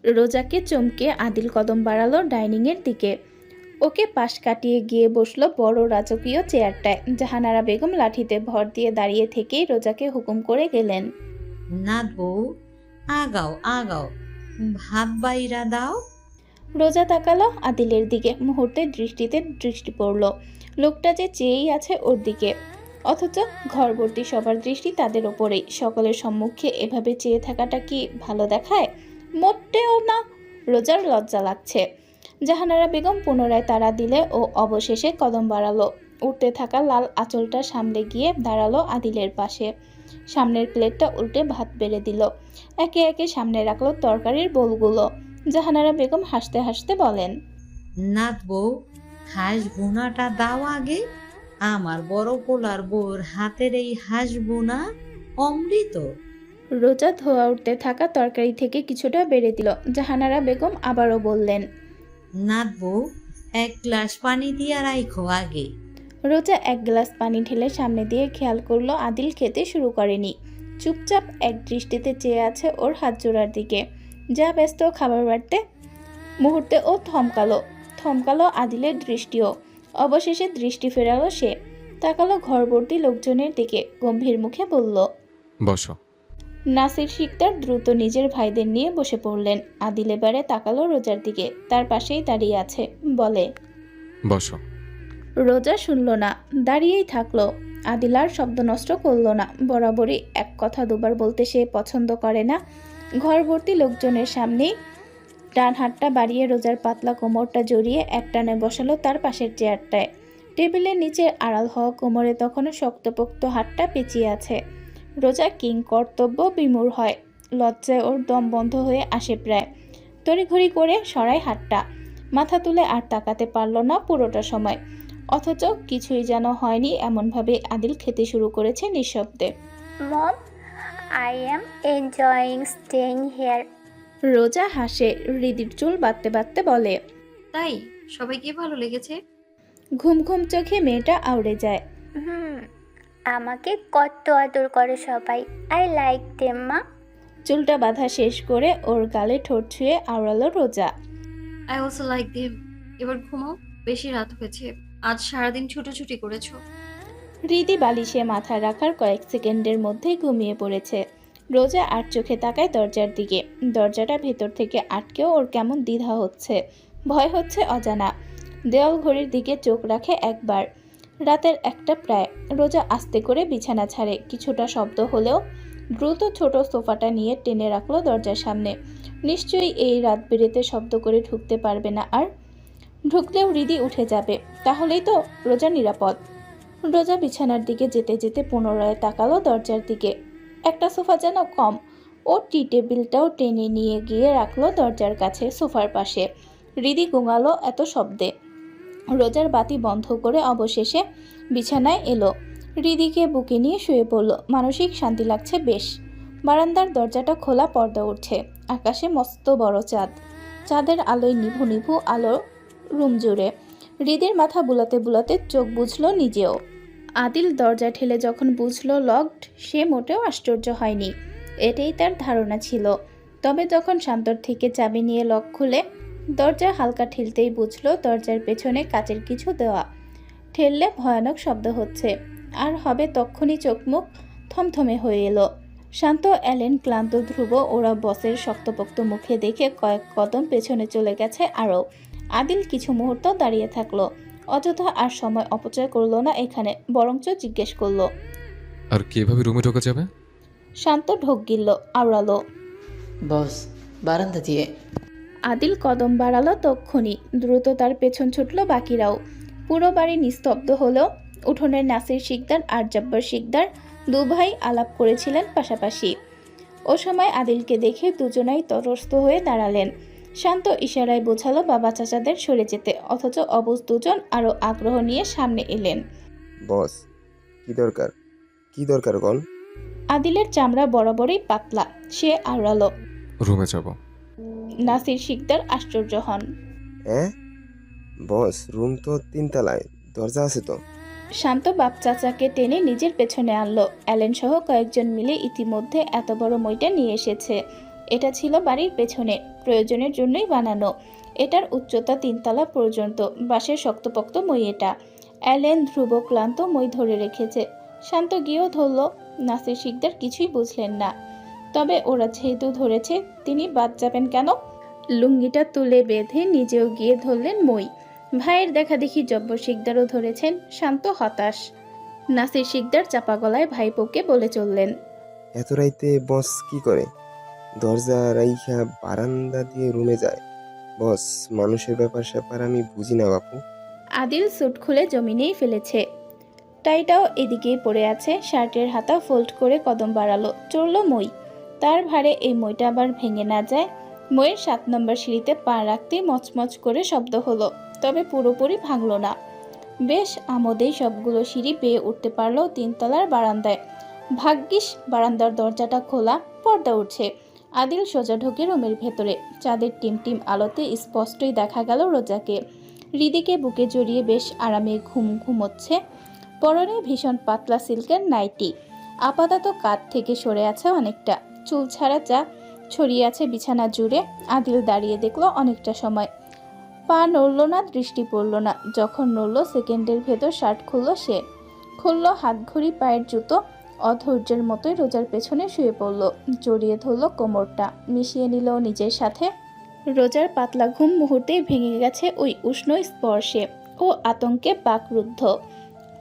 রোজাকে চমকে আদিল কদম বাড়ালো ডাইনিংয়ের দিকে। ওকে পাশ কাটিয়ে গিয়ে বসলো বড় রাজকীয় চেয়ারটায়। জাহানারা বেগম লাঠিতে ভর দিয়ে দাঁড়িয়ে থেকেই রোজাকে হুকুম করে গেলেন। নাত বউ, আগাও আগাও, ভাত বাইরা দাও। রোজা তাকালো আদিলের দিকে। মুহূর্তে দৃষ্টিতে দৃষ্টি পড়ল। লোকটা যে চেয়েই আছে ওর দিকে, অথচ ঘরভর্তি সবার দৃষ্টি তাদের ওপরেই। সকলের সম্মুখে এভাবে চেয়ে থাকাটা কি ভালো দেখায়? মোটেও না। রোজার লজ্জা লাগছে। জাহানারা বেগম পুনরায় তাড়া দিলে ও অবশেষে কদম বাড়ালো। উঠতে থাকা লাল আঁচলটা সামলে গিয়ে দাঁড়ালো আদিলের পাশে। সামনের প্লেটটা উল্টে ভাত বেড়ে দিল। একে একে সামনে রাখলো তরকারির বোলগুলো। জাহানারা বেগম হাসতে হাসতে বলেন, নাত বউ, হাঁস বোনাটা দাও আগে। আমার বড় পোলার বউর হাতের এই হাঁস বোনা অমৃত। রোজা ধোয়া উঠতে থাকা তরকারি থেকে কিছুটা বেড়ে দিল। জাহানারা বেগম আবারও বললেন, নাত বউ, এক গ্লাস পানি দিয়া রাইখো আগে। রোজা এক গ্লাস পানি ঢেলে সামনে দিয়ে খেয়াল করলো আদিল খেতে শুরু করেনি। চুপচাপ এক দৃষ্টিতে চেয়ে আছে ওর হাত জোড়ার দিকে। যা ব্যস্ত খাবার বাড়তে। মুহূর্তে ও থমকালো আদিলের দৃষ্টিও। অবশেষে দৃষ্টি ফেরালো সে। তাকালো ঘরভর্তি লোকজনের দিকে। গম্ভীর মুখে বলল, বসো। নাসির শিকদার দ্রুত নিজের ভাইদের নিয়ে বসে পড়লেন। আদিল এবারে তাকালো রোজার দিকে। তার পাশেই দাঁড়িয়ে আছে। বলে, বসো। রোজা শুনল না, দাঁড়িয়েই থাকলো। আদিল আর শব্দ নষ্ট করলো না। বরাবরই এক কথা দুবার বলতে সে পছন্দ করে না। ঘরভর্তি লোকজনের সামনেই ডান হাতটা বাড়িয়ে রোজার পাতলা কোমরটা জড়িয়ে একটানে বসালো তার পাশের চেয়ারটায়। টেবিলের নিচে আড়াল হওয়া কোমরে তখনও শক্তপোক্ত হাতটা পেঁচিয়ে আছে। রোজা কিং কর্তব্য বিমূঢ় হয়। লজ্জায় ওর দম বন্ধ হয়ে আসে প্রায়। তড়িঘড়ি করে সরায় হাতটা। মাথা তুলে আর তাকাতে পারল না পুরোটা সময়। অথচ কিছুই যেন হয়নি, এমনভাবে আদিল খেতে শুরু করেছে নিঃশব্দে। Mom, I am enjoying staying here. রোজা হাসে। হৃদির চুল বাঁধতে বাঁধতে বলে, তাই সবাইকে ভালো লেগেছে? ঘুম ঘুম চোখে মেয়েটা আউড়ে যায়। হুম, আমাকে কত আদর করে সবাই। আই লাইক দেম মা। চুলটা বাঁধা শেষ করে ওর গালে ঠোঁট ছুঁয়ে আওড়ালো রোজা। I also like them. এবার ঘুমাও, বেশি রাত হয়েছে। আজ সারাদিন ছুটোছুটি করেছো। হৃদি বালিশে মাথা রাখার কয়েক সেকেন্ডের মধ্যেই ঘুমিয়ে পড়েছে। রোজা আর চোখে তাকায় দরজার দিকে। দরজাটা ভেতর থেকে আটকেও ওর কেমন দ্বিধা হচ্ছে, ভয় হচ্ছে অজানা। দেওয়াল ঘড়ির দিকে চোখ রাখে একবার। রাতের একটা প্রায়। রোজা আস্তে করে বিছানা ছাড়ে। কিছুটা শব্দ হলেও দ্রুত ছোট সোফাটা নিয়ে টেনে রাখলো দরজার সামনে। নিশ্চয়ই এই রাত বেড়েতে শব্দ করে ঢুকতে পারবে না আর। ঢুকলেও হৃদি উঠে যাবে। তাহলেই তো রোজা নিরাপদ। রোজা বিছানার দিকে যেতে যেতে পুনরায় তাকালো দরজার দিকে। একটা সোফা যেন কম। ও টি টেবিলটাও টেনে নিয়ে গিয়ে রাখলো দরজার কাছে সোফার পাশে। হৃদি গোঙালো এত শব্দে। রোজার বাতি বন্ধ করে অবশেষে বিছানায় এলো। হৃদিকে বুকে নিয়ে শুয়ে পড়ল। মানসিক শান্তি লাগছে বেশ। বারান্দার দরজাটা খোলা, পর্দা উঠছে। আকাশে মস্ত বড় চাঁদ। চাঁদের আলোয় নিভু নিভু আলো রুম জুড়ে। হৃদির মাথা বুলাতে বুলাতে চোখ বুঝল নিজেও। আদিল দরজা ঠেলে যখন বুঝলো লকড, সে মোটেও আশ্চর্য হয়নি। এটাই তার ধারণা ছিল। তবে যখন শান্তর থেকে চাবি নিয়ে লক খুলে দরজা হালকা ঠেলতেই বুঝলো দরজার পেছনে কাচের কিছু দেওয়া। ঠেললে ভয়ানক শব্দ হচ্ছে। আর হবে তক্ষুনি চোখ মুখ থমথমে হয়ে এলো। শান্ত, অ্যালেন, ক্লান্ত, ধ্রুব ওরা বসের শক্তপোক্ত মুখে দেখে কয়েক কদম পেছনে চলে গেছে আরও। আদিল কিছু মুহূর্ত দাঁড়িয়ে থাকলো। অযথা আর সময় অপচয় করলো না এখানে, বরঞ্চ জিজ্ঞেস করলো, আর কিভাবে রুমে ঢোকা যাবে? শান্ত ঢোক গিলল, আওড়ালো, বস, বারান্দা দিয়ে। আদিল কদম বাড়ালো তক্ষুনি। দ্রুত তার পেছন ছুটল বাকিরাও। পুরো বাড়ি নিস্তব্ধ হলো। উঠোনের নাসির শিকদার আর জব্বার শিকদার দু ভাই আলাপ করেছিলেন পাশাপাশি। ও সময় আদিলকে দেখে দুজনাই তটস্থ হয়ে দাঁড়ালেন। শান্ত ইশারায় বোঝালো বাবা চাচাদের সরে যেতে, অথচ অবুঝ দুজন আরও আগ্রহ নিয়ে সামনে এলেন। বস, কি দরকার? কি দরকার বল? আদিলের চামড়া বরাবরই পাতলা। সে আওড়ালো, রুমে যাব। নাসির শিকদার আশ্চর্য হন। হ্যাঁ বস, রুম তো 3 তলায়, দরজা আছে তো। শান্ত বাপ চাচাকে টেনে নিজের পেছনে আনলো। অ্যালেন সহ কয়েকজন মিলে ইতিমধ্যে এত বড় মইটা নিয়ে এসেছে। এটা ছিল বাড়ির পেছনে, প্রয়োজনের জন্যই বানানো। এটার উচ্চতা 3 তলা পর্যন্ত। বাঁশের শক্তপোক্ত মই এটা। অ্যালেন ধ্রুব ক্লান্ত মই ধরে রেখেছে। শান্ত গিয়েও ধরল। নাসির শিকদার কিছুই বুঝলেন না। তবে ওরা যেহেতু ধরেছে, তিনি বাদ যাবেন কেন? লুঙ্গিটা তুলে বেঁধে নিজেও গিয়ে ধরলেন মই। ভাইয়ের দেখা দেখি জব্বর শিকদারও ধরেছেন। শান্ত হতাশ। নাসির শিকদার চাপা গলায় ভাইপোকে বলে চললেন, এত রাইতে বস কি করে? দরজা রাইখা বারান্দা দিয়ে রুমে যায়। বস, মানুষের ব্যাপার স্যাপার আমি বুঝি না বাপু। আদিল স্যুট খুলে জমিনেই ফেলেছে। টাইটাও এদিকেই পড়ে আছে। শার্টের হাতা ফোল্ড করে কদম বাড়ালো। চড়ল মই। তার ভারে এই মইটা আবার ভেঙে না যায়। মইয়ের 7 নম্বর সিঁড়িতে পা রাখতেই মচমচ করে শব্দ হলো, তবে পুরোপুরি ভাঙল না। বেশ আমোদেই সবগুলো সিঁড়ি পেয়ে উঠতে পারলো 3 তলার বারান্দায়। ভাগ্যিস বারান্দার দরজাটা খোলা, পর্দা উঠছে। আদিল সোজা ঢোকে রুমের ভেতরে। চাঁদের টিমটিম আলোতে স্পষ্টই দেখা গেল রোজাকে। হৃদিকে বুকে জড়িয়ে বেশ আরামে ঘুমোচ্ছে। পরনে ভীষণ পাতলা সিল্কের নাইটি। আপাতত কাঁধ থেকে সরে আছে অনেকটা। চুল ছাড়া যা ছড়িয়ে আছে বিছানা জুড়ে। আদিল দাঁড়িয়ে দেখলো অনেকটা সময়। পা নড়ল না, দৃষ্টি পড়ল না। যখন নড়ল, সেকেন্ডের ভেতর শার্ট খুলল সে। খুলল হাত ঘড়ি, পায়ের জুতো। অধৈর্যের মতোই রোজার পেছনে শুয়ে পড়ল। জড়িয়ে ধরল কোমরটা, মিশিয়ে নিল নিজের সাথে। রোজার পাতলা ঘুম মুহূর্তেই ভেঙে গেছে ওই উষ্ণ স্পর্শে। ও আতঙ্কে বাকরুদ্ধ।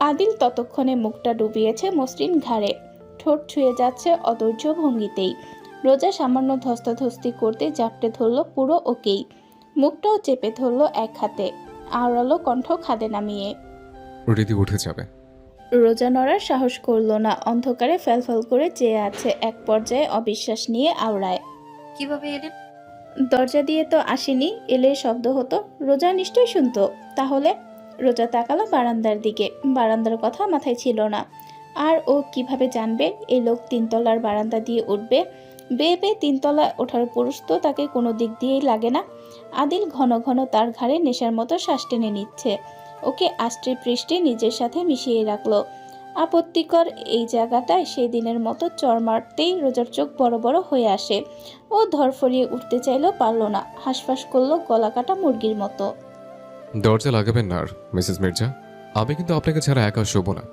আদিল ততক্ষণে মুখটা ডুবিয়েছে মসৃণ ঘাড়ে। ঠোঁট ছুঁয়ে যাচ্ছে অধৈর্য ভঙ্গিতেই। রোজা সামান্য ধস্তাধস্তি করতে জাপটে ধরল পুরো ওকেই। মুখটাও চেপে ধরল এক হাতে। আওড়ালো কণ্ঠ খাদে নামিয়ে। রিদি উঠে যাবে। রোজা নড়ার সাহস করল না। অন্ধকারে ফ্যালফ্যাল করে চেয়ে আছে। এক পর্যায়ে অবিশ্বাস নিয়ে আওড়ায়, কিভাবে এলেন? দরজা দিয়ে তো আসেনি। এলে শব্দ হতো, রোজা নিশ্চয়ই শুনতো। তাহলে? রোজা তাকালো বারান্দার দিকে। বারান্দার কথা মাথায় ছিল না। আর ও কিভাবে জানবে এই লোক 3 তলার বারান্দা দিয়ে উঠবে? বেয়ে 3 তলায় ওঠার পুরুষ তো তাকে কোনো দিক দিয়েই লাগে না। আদিল ঘন ঘন তার ঘাড়ে নেশার মতো শ্বাস টেনে নিচ্ছে। ওকে আষ্টে পৃষ্ঠে নিজের সাথে মিশিয়ে রাখলো। আপত্তিকর এই জায়গাটায় সেই দিনের মতো চর মারতেই রোজার চোখ বড় বড় হয়ে আসে। ও ধরফরিয়ে উঠতে চাইলেও পারল না। হাঁসফাঁস করলো গলা কাটা মুরগির মতো। দরজা লাগাবেন না আর মিসেস মির্জা। আমি কিন্তু আপনাকে ছাড়া একা শোব না।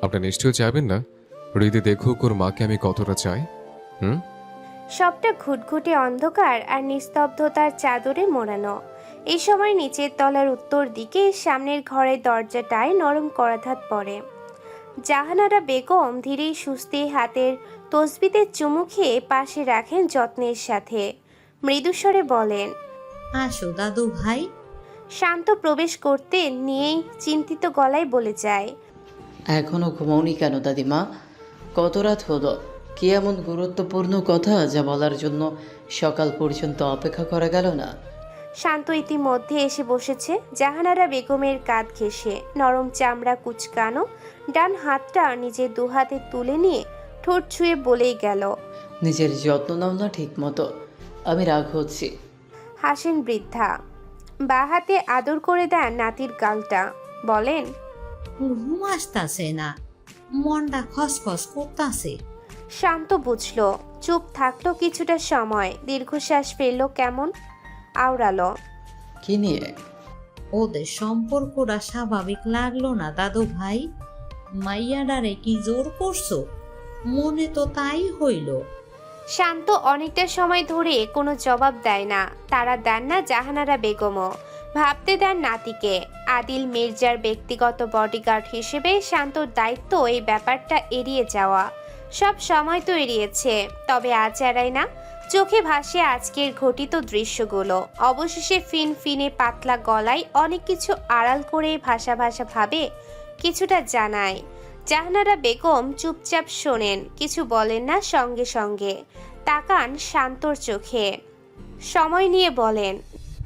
আপনি নিশ্চয়ই চাইবেন না হৃদি দেখুক ওর মাকে আমি কতটা চাই। সবটা ঘুটঘুটে অন্ধকার আর নিস্তব্ধতার চাদরে মোড়ানো। এই সময় নিচের তলার উত্তর দিকে সামনের ঘরের দরজাটায় নরম করাঘাত পড়ে। জাহানারা বেগম ধীরেই সুস্থে হাতের তসবিতে চুমু খেয়ে পাশে রাখেন যত্নের সাথে। মৃদুস্বরে বলেন, আসো দাদু ভাই। শান্ত প্রবেশ করতে নিয়েই চিন্তিত গলায় বলে যায়, এখনো ঘুমাওনি কেন দাদিমা? কত রাত হলো? কি এমন গুরুত্বপূর্ণ কথা যা বলার জন্য সকাল পর্যন্ত অপেক্ষা করা গেল না? শান্ত ইতিমধ্যে এসে বসেছে জাহানারা বেগমের কাঁধ ঘেঁষে। নরম চামড়া কুচকানো ডান হাতটা নিজের দুহাতে তুলে নিয়ে ঠোঁট ছুঁয়ে বলেই গেল, নিজের যত্ন নাও না ঠিক মতো, আমি রাগ হচ্ছি। হাসেন বৃদ্ধা। বাঁ হাতে আদর করে দেন নাতির গালটা। বলেন, ঘুম আসতাছে না, মনটা খসখস করতাছে। শান্ত বুঝল। চুপ থাকলো কিছুটা সময়। দীর্ঘশ্বাস ফেলল কেমন। আওড়ালো, কি নিয়ে? ওদের সম্পর্কটা স্বাভাবিক লাগলো না দাদু ভাই। মাইয়াডারে কি জোর করছো? মনে তো তাই হইল। শান্ত অনেকটা সময় ধরে কোনো জবাব দেয় না। তারা দেন না জাহানারা বেগমও। ভাবতে দেন নাতিকে। আদিল মির্জার ব্যক্তিগত বডিগার্ড হিসেবে শান্তর দায়িত্ব এই ব্যাপারটা এড়িয়ে যাওয়া। সব সময় তো এড়িয়েছে, তবে আজ এড়ায় না। চোখে ভাসে আজকের ঘটিত দৃশ্যগুলো। অবশেষে ফিনফিনে পাতলা গলায় অনেক কিছু আড়াল করে ভাষা ভাবে কিছুটা জানায়। জাহানারা বেগম চুপচাপ শোনেন, কিছু বলেন না। সঙ্গে সঙ্গে তাকান শান্তর চোখে। সময় নিয়ে বলেন,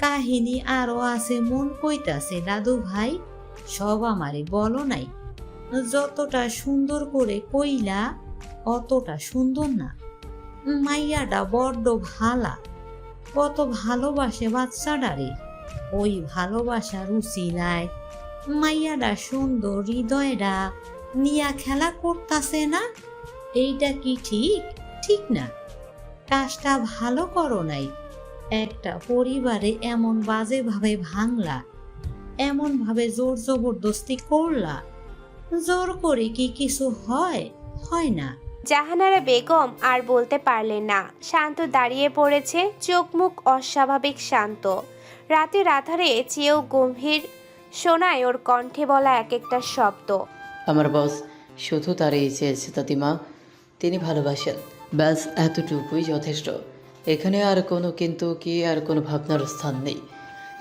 কাহিনী আরো আছে মন কইতাছে দাদু ভাই। সব আমারে বলো নাই। যতটা সুন্দর করে কইলা অতটা সুন্দর না। মাইয়াটা বড্ড ভালা, কত ভালোবাসে বাচ্চাটারে। ওই ভালোবাসা রুচি নাই মাইয়াটা সুন্দর হৃদয়টা নিয়া খেলা করতাছে না। এইটা কি ঠিক? ঠিক না। কাজটা ভালো করো নাই। একটা পরিবারে এমন বাজেভাবে ভাঙলা, এমন ভাবে জোর জবরদস্তি করলা। জোর করে কি কিছু হয়? হয় না। জাহানারা বেগম আর বলতে পারলেন না। শান্ত দাঁড়িয়ে পড়েছে, চোখ মুখ অস্বাভাবিক শান্ত। রাতের আধারে চেয়েও গম্ভীর শোনায় ওর কণ্ঠে বলা এক একটা শব্দ। আমার বস শুধু তারই চেয়েছে দাদিমা, তিনি ভালোবাসেন, ব্যাস এতটুকুই যথেষ্ট। এখানে আর কোনো কিন্তু কি আর কোনো ভাবনার স্থান নেই।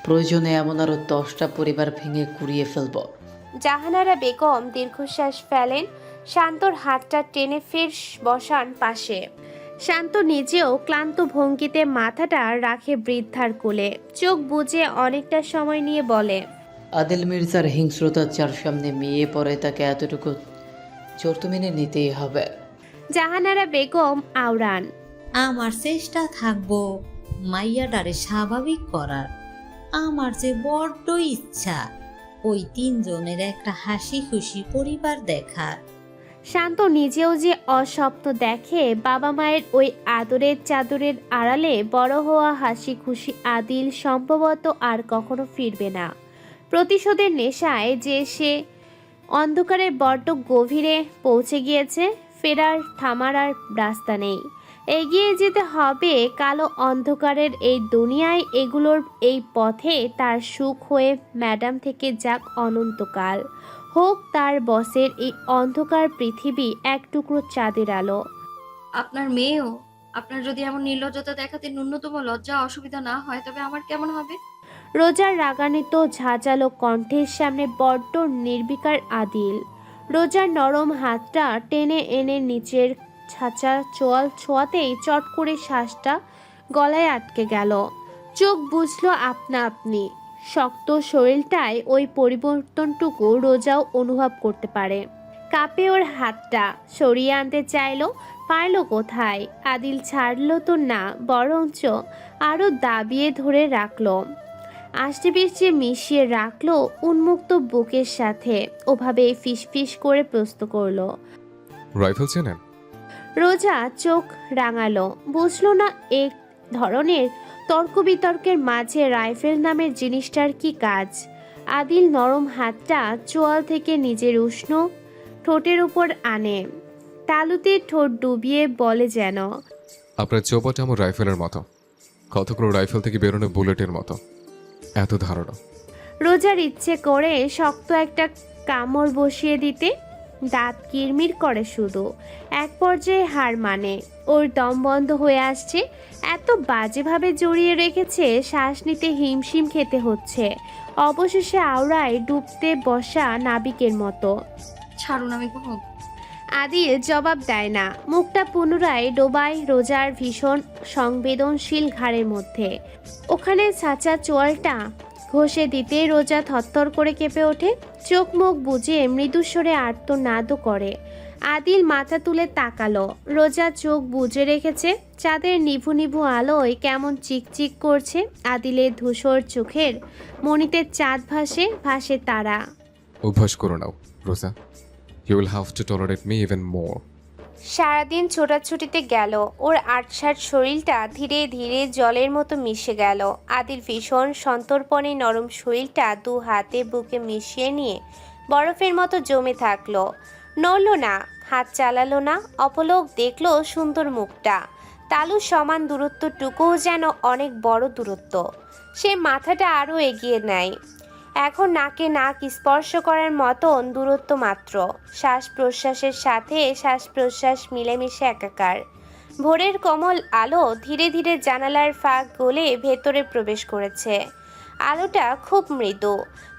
প্রয়োজনে এমন আরও 10টা পরিবার ভেঙে কুড়িয়ে ফেলব। জাহানারা বেগম দীর্ঘশ্বাস ফেলেন, শান্তর হাতটা টেনে ফের বসান পাশে। শান্ত নিজেও ক্লান্ত ভঙ্গিতে মাথাটা রাখে বৃদ্ধার কোলে, চোখ বুজে অনেকটা সময় নিয়ে বলে, আদিল মির্জার হিংস্রতার যার সামনে মেয়ে পড়ে তাকে এতটুকু চর্ত মেনে নিতেই হবে। জাহানারা বেগম আওড়ান, আমার চেষ্টা থাকবো মাইয়াডারে স্বাভাবিক করার। আমার যে বড্ড ইচ্ছা ওই 3 জনের একটা হাসি খুশি পরিবার দেখার। শান্ত নিজেও যে অস্বপ্ন দেখে বাবা মায়ের ওই আদরের চাদরের আড়ালে বড় হওয়া হাসি খুশি আদিল সম্ভবত আর কখনো ফিরবে না। প্রতিশোধের নেশায় যে সে অন্ধকারের বড্ড গভীরে পৌঁছে গিয়েছে, ফেরার থামার আর রাস্তা নেই। এগিয়ে যেতে হবে কালো অন্ধকারের এই দুনিয়ায়। এগুলোর এই পথে তার সুখ হয়ে ম্যাডাম থেকে যাক অনন্তকাল, হোক তার বসের এই অন্ধকার পৃথিবী এক টুকরো চাঁদের আলো। আপনার মেয়েও, আপনার যদি এমন নির্লজ্জতা দেখাতে ন্যূনতম লজ্জা অসুবিধা না হয়, তবে আমার কেমন হবে? রোজার রাগান্বিত ঝাঁঝালো কণ্ঠের সামনে বড্ড নির্বিকার আদিল। রোজার নরম হাতটা টেনে এনে নিচের ছাঁচা চোয়াল ছোঁয়াতেই চট করে শ্বাসটা গলায় আটকে গেল। চোখ বুঝলো আপনা আপনি। শক্ত শরীরটায় ওই পরিবর্তনটুকু রোজাও অনুভব করতে পারে। কাঁপে ওর হাতটা, সরিয়ে আনতে চাইলো, পারল কোথায়। আদিল ছাড়লো তো না, বরঞ্চ আরও দাবিয়ে ধরে রাখলো, আষ্টে পিষ্টে মিশিয়ে রাখলো উন্মুক্ত বুকের সাথে। ওভাবে ফিসফিস করে প্রশ্ন করলো, রাইফেল চেনেন? রোজা চোখ রাঙালো, বুঝলো না এক ধরনের তর্ক বিতর্কের মাঝে রাইফেল নামের জিনিসটার কি কাজ। আদিল নরম হাতটা চোয়াল থেকে নিজের উষ্ণ ঠোঁটের উপর আনে, তালুতে ঠোঁট ডুবিয়ে বলে যেন, আপনার চৌপাটা আমার রাইফেলের মতো, কতগুলো রাইফেল থেকে বেরোনো বুলেটের মতো, এত ধারণা। রোজার ইচ্ছে করে শক্ত একটা কামড় বসিয়ে দিতে, দাঁত কিরমির করে শুধু। এক পর্যায়ে হার মানে, ওর দম বন্ধ হয়ে আসছে। এত বাজেভাবে জড়িয়ে রেখেছে, শ্বাস নিতে হিমশিম খেতে হচ্ছে। অবশেষে আওড়ায় ডুবতে বসা নাবিকের মতো। ছাড়ুন, আমি ঘুমাবো। আদিল জবাব দেয় না, মুখটা পুনরায় ডোবায় রোজার ভীষণ সংবেদনশীল ঘাড়ের মধ্যে। ওখানে ছাঁচা চোয়ালটা ঘষে দিতে রোজা থরথর করে কেঁপে ওঠে, চোখ মুখ বুজে মৃদুস্বরে আর্তনাদও করে। আদিল মাথা তুলে তাকালো, রোজা চোখ বুজে রেখেছে। চাঁদের নিভু নিভু আলোয় কেমন চিকচিক করছে আদিলের ধূসর চোখের মণিতে। চাঁদ ভাসে ভাসে তারা। অভ্যাস করে নাও Roja, you will have to tolerate me even more. সারাদিন ছোটাছুটিতে গেল, ওর আটসাট শরীরটা ধীরে ধীরে জলের মতো মিশে গেল। আদিল ভীষণ সন্তর্পণে নরম শরীরটা 2 হাতে বুকে মিশিয়ে নিয়ে বরফের মতো জমে থাকলো। নড়ল না, হাত চালালো না, অপলক দেখলো সুন্দর মুখটা। তালু সমান দূরত্বটুকুও যেন অনেক বড় দূরত্ব। সে মাথাটা আরও এগিয়ে নেয়, এখন নাকে নাক স্পর্শ করার মতন দূরত্ব মাত্র। শ্বাস প্রশ্বাসের সাথে শ্বাস প্রশ্বাস মিলেমিশে একাকার। ভোরের কোমল আলো ধীরে ধীরে জানালার ফাঁক গলে ভেতরে প্রবেশ করেছে। আলোটা খুব মৃদু,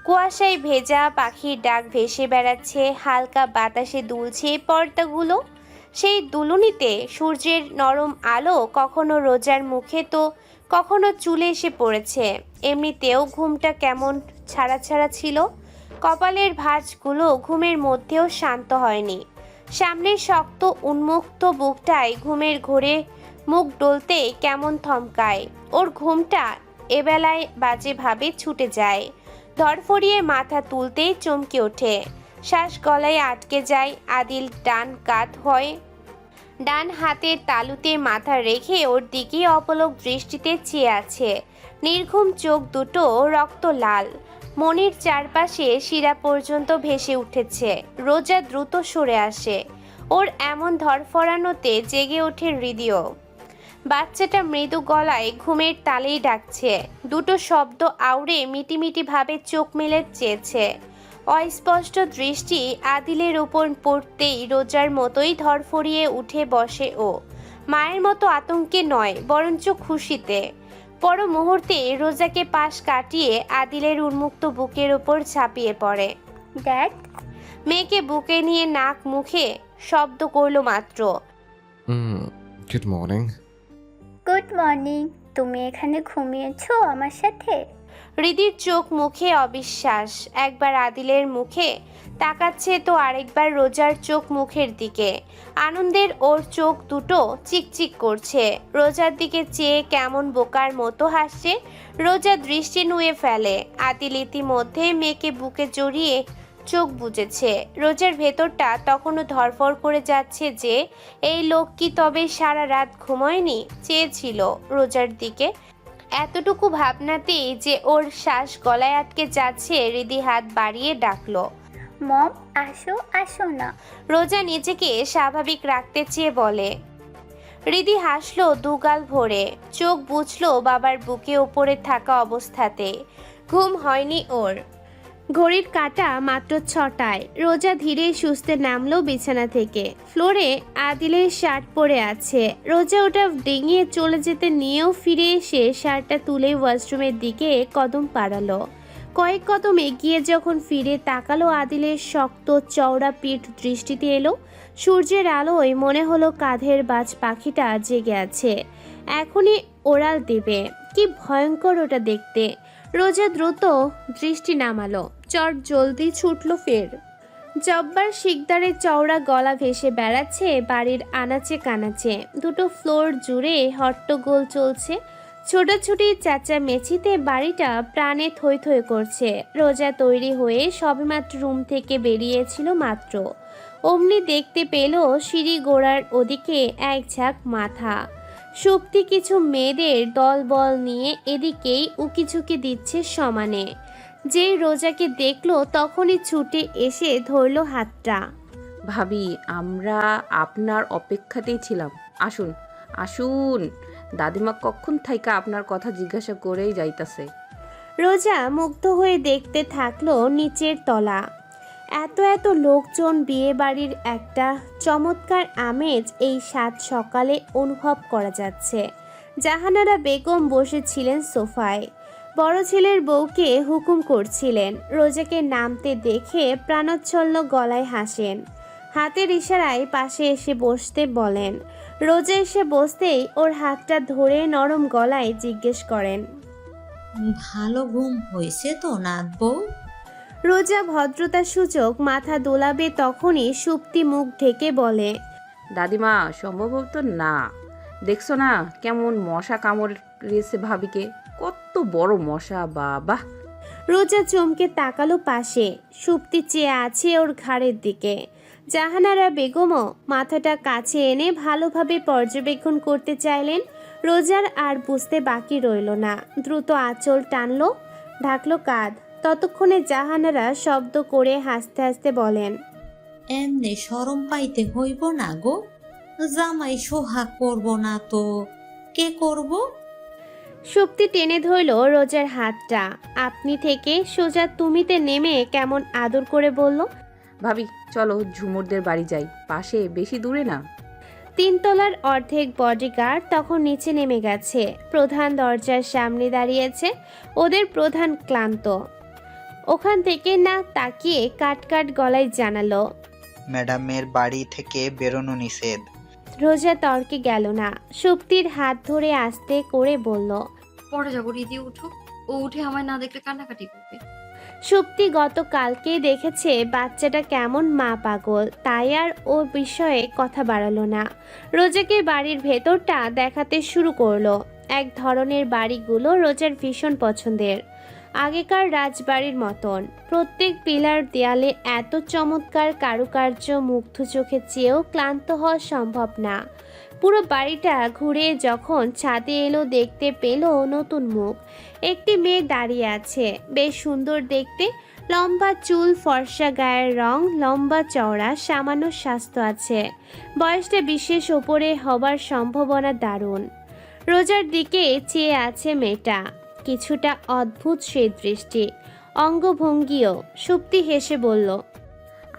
কুয়াশায় ভেজা, পাখির ডাক ভেসে বেড়াচ্ছে, হালকা বাতাসে দুলছে পর্দাগুলো। সেই দুলুনিতে সূর্যের নরম আলো কখনো রোজার মুখে তো কখনো চুলে এসে পড়েছে। এমনিতেও ঘুমটা কেমন ছাড়া ছাড়া ছিল, কপালের ভাঁজগুলো ঘুমের মধ্যেও শান্ত হয়নি। সামনের শক্ত উন্মুক্ত বুকটায় ঘুমের ঘোরে মুখ ডলতে কেমন থমকায়। ওর ঘুমটা এবেলায় বাজেভাবে ছুটে যায়। ধরফড়িয়ে মাথা তুলতেই চমকে ওঠে, শ্বাস গলায় আটকে যায়। আদিল ডান কাত হয়, ডান হাতের তালুতে মাথা রেখে ওর দিকে অপলক দৃষ্টিতে চেয়ে আছে। নির্ঘুম চোখ দুটো রক্ত লাল, মনির চারপাশে শিরা পর্যন্ত ভেসে উঠেছে। রোজা দ্রুত সরে আসে। ওর এমন ধরফরানোতে জেগে ওঠে হৃদয়। বাচ্চাটা মৃদু গলায় ঘুমের তালেই ডাকছে। দুটো শব্দ আউড়ে মিটিমিটি ভাবে চোখ মেলে চেয়েছে। অস্পষ্ট দৃষ্টি আদিলের উপর পড়তেই রোজার মতোই ধরফরিয়ে উঠে বসে ও। মায়ের মতো আতঙ্কে নয়, বরঞ্চ খুশিতে। পর মুহূর্তে রোজাকে পাশ কাটিয়ে আদিলের উন্মুক্ত বুকের ওপর ঝাঁপিয়ে পড়ে। ড্যাড, মেয়েকে বুকে নিয়ে নাক মুখে শব্দ করলো মাত্র। Good morning. Good morning. তুমি এখানে ঘুমিয়েছো আমার সাথে? হৃদির চোখ মুখে অবিশ্বাস। একবার আদিলের মুখে তাকাচ্ছে তো আরেকবার রোজার চোখ মুখের দিকে। আনন্দের ওর চোখ দুটো চিকচিক করছে। রোজার দিকে চেয়ে কেমন বোকার মতো হাসছে। রোজা দৃষ্টি নুয়ে ফেলে। আদিল ইতিমধ্যে মেয়েকে বুকে জড়িয়ে চোখ বুজেছে। রোজার ভেতরটা তখনও ধরফর করে যাচ্ছে যে এই লোক কি তবে সারা রাত ঘুমোয়নি? চেয়েছিল রোজার দিকে। এতটুকু ভাবনাতেই যে ওর শ্বাস গলায় আটকে যাচ্ছে, হৃদি হাত বাড়িয়ে ডাকলো, মম, আসো আসো না। রোজা নিজেকে স্বাভাবিক রাখতে চেয়ে বলে। হৃদি হাসলো দুগাল ভরে, চোখ বুঝলো বাবার বুকে ওপরে থাকা অবস্থাতে। ঘুম হয়নি ওর। ঘড়ির কাঁটা মাত্র 6টায়। রোজা ধীরে সুস্থে নামলো বিছানা থেকে। ফ্লোরে আদিলের শার্ট পরে আছে। রোজা ওটা ডিঙিয়ে চলে যেতে নিয়েও ফিরে এসে শার্টটা তুলে ওয়াশরুমের দিকে কদম পাড়ালো। কয়েক কদম এগিয়ে যখন ফিরে তাকালো, আদিলের শক্ত চওড়া পিঠ দৃষ্টিতে এলো। সূর্যের আলোয় মনে হলো কাঁধের বাজ পাখিটা জেগে আছে, এখনই ওড়াল দেবে। কি ভয়ঙ্কর ওটা দেখতে। রোজা দ্রুত দৃষ্টি নামালো। চট জলদি ছুটলো ফের। জব্বার শিকদারের চওড়া গলা ভেসে বেড়াচ্ছে বাড়ির আনাচে কানাচে। দুটো ফ্লোর জুড়ে হট্টগোল চলছে। ছোটাছুটি চেঁচামেচিতে বাড়িটা প্রাণে থই থই করছে। রোজা তৈরি হয়ে সবেমাত্র রুম থেকে বেরিয়েছিল মাত্র, অমনি দেখতে পেল সিঁড়ি গোড়ার ওদিকে এক ঝাঁক মাথা। সুপ্তি কিছু মেয়েদের দলবল নিয়ে এদিকেই উকিঝুঁকি দিচ্ছে সমানে। যেই রোজাকে দেখলো তখনই ছুটে এসে ধরলো হাতটা। ভাবি, আমরা আপনার অপেক্ষাতেই ছিলাম। আসুন আসুন, দাদিমা কখন থাইকা আপনার কথা জিজ্ঞাসা করেই যাইতাছে। রোজা মুগ্ধ হয়ে দেখতে থাকলো নিচের তলা। এত এত লোকজন, বিয়ে বাড়ির একটা চমৎকার আমেজ এই সাত সকালে অনুভব করা যাচ্ছে। জাহানারা বেগম বসেছিলেন সোফায়, বড় ছেলের বউকে হুকুম করছিলেন। রোজাকে নামতে দেখে প্রাণোচ্ছন্ন গলায় হাসেন। হাতের ইশারায় পাশে এসে বসতে বলেন। রোজা এসে বসতেই ওর হাতটা ধরে নরম গলায় জিজ্ঞেস করেন, ভালো ঘুম হয়েছে তো নাত বউ? রোজা ভদ্রতার সূচক মাথা দোলাবে তখনই সুপ্তি মুখ ঢেকে বলে, দাদিমা সম্ভবত না। দেখছো না কেমন মশা কামড়েছে ভাবিকে? কত বড় মশা বাবা! রোজা চমকে তাকালো পাশে। সুপ্তি চেয়ে আছে ওর ঘাড়ের দিকে। জাহানারা বেগমও মাথাটা কাছে এনে ভালোভাবে পর্যবেক্ষণ করতে চাইলেন। রোজার আর বুঝতে বাকি রইল না। দ্রুত আঁচল টানলো, ঢাকলো কাঁধ। ততক্ষণে জাহানারা শব্দ করে হাসতে হাসতে বলেন, এমনি শরম পাইতে হইব না গো। জামাই সোহাগ করব না তো কে করব? সুপ্তি টেনে ধরল রোজার হাতটা। আপনি থেকে সোজা তুমিতে নেমে কেমন আদর করে বলল, ভাবি চলো ঝুমুরদের বাড়ি যাই, পাশে, বেশি দূরে না। 3 তলার অর্ধেক বডিগার্ড তখন নিচে নেমে গেছে। প্রধান দরজার সামনে দাঁড়িয়েছে ওদের প্রধান ক্লান্ত। ওখান থেকে না তাকিয়ে কাট গলায় জানালো, ম্যাডামের বাড়ি থেকে বেরোনো নিষেধ। রোজা তর্কে গেল না। সুপ্তির হাত ধরে আস্তে করে বলল, পরে যাবো, রীতি উঠুক। ও উঠে আমায় না দেখলে কান্নাকাটি করবে। সুপ্তি গতকালকেই দেখেছে বাচ্চাটা কেমন মা পাগল, তাই আর ও বিষয়ে কথা বাড়ালো না। রোজাকে বাড়ির ভেতরটা দেখাতে শুরু করলো। এক ধরনের বাড়িগুলো রোজার ভীষণ পছন্দের। আগেকার রাজবাড়ির মতন। প্রত্যেক পিলার দেয়ালে এত চমৎকার কারুকার্য মুগ্ধ চোখে চেয়েও ক্লান্ত হওয়া সম্ভব না। পুরো বাড়িটা ঘুরে যখন ছাদে এলো দেখতে পেল নতুন মুখ। একটি মেয়ে দাঁড়িয়ে আছে, বেশ সুন্দর দেখতে, লম্বা চুল, ফর্সা গায়ের রং, লম্বা চওড়া, সামান্য স্বাস্থ্য আছে। বয়সটা বিশেষ ওপরে হবার সম্ভাবনা দারুণ। রোজার দিকে চেয়ে আছে মেয়েটা, কিছুটা অদ্ভুত সেই দৃষ্টি, অঙ্গভঙ্গিও। সুপ্তি হেসে বলল,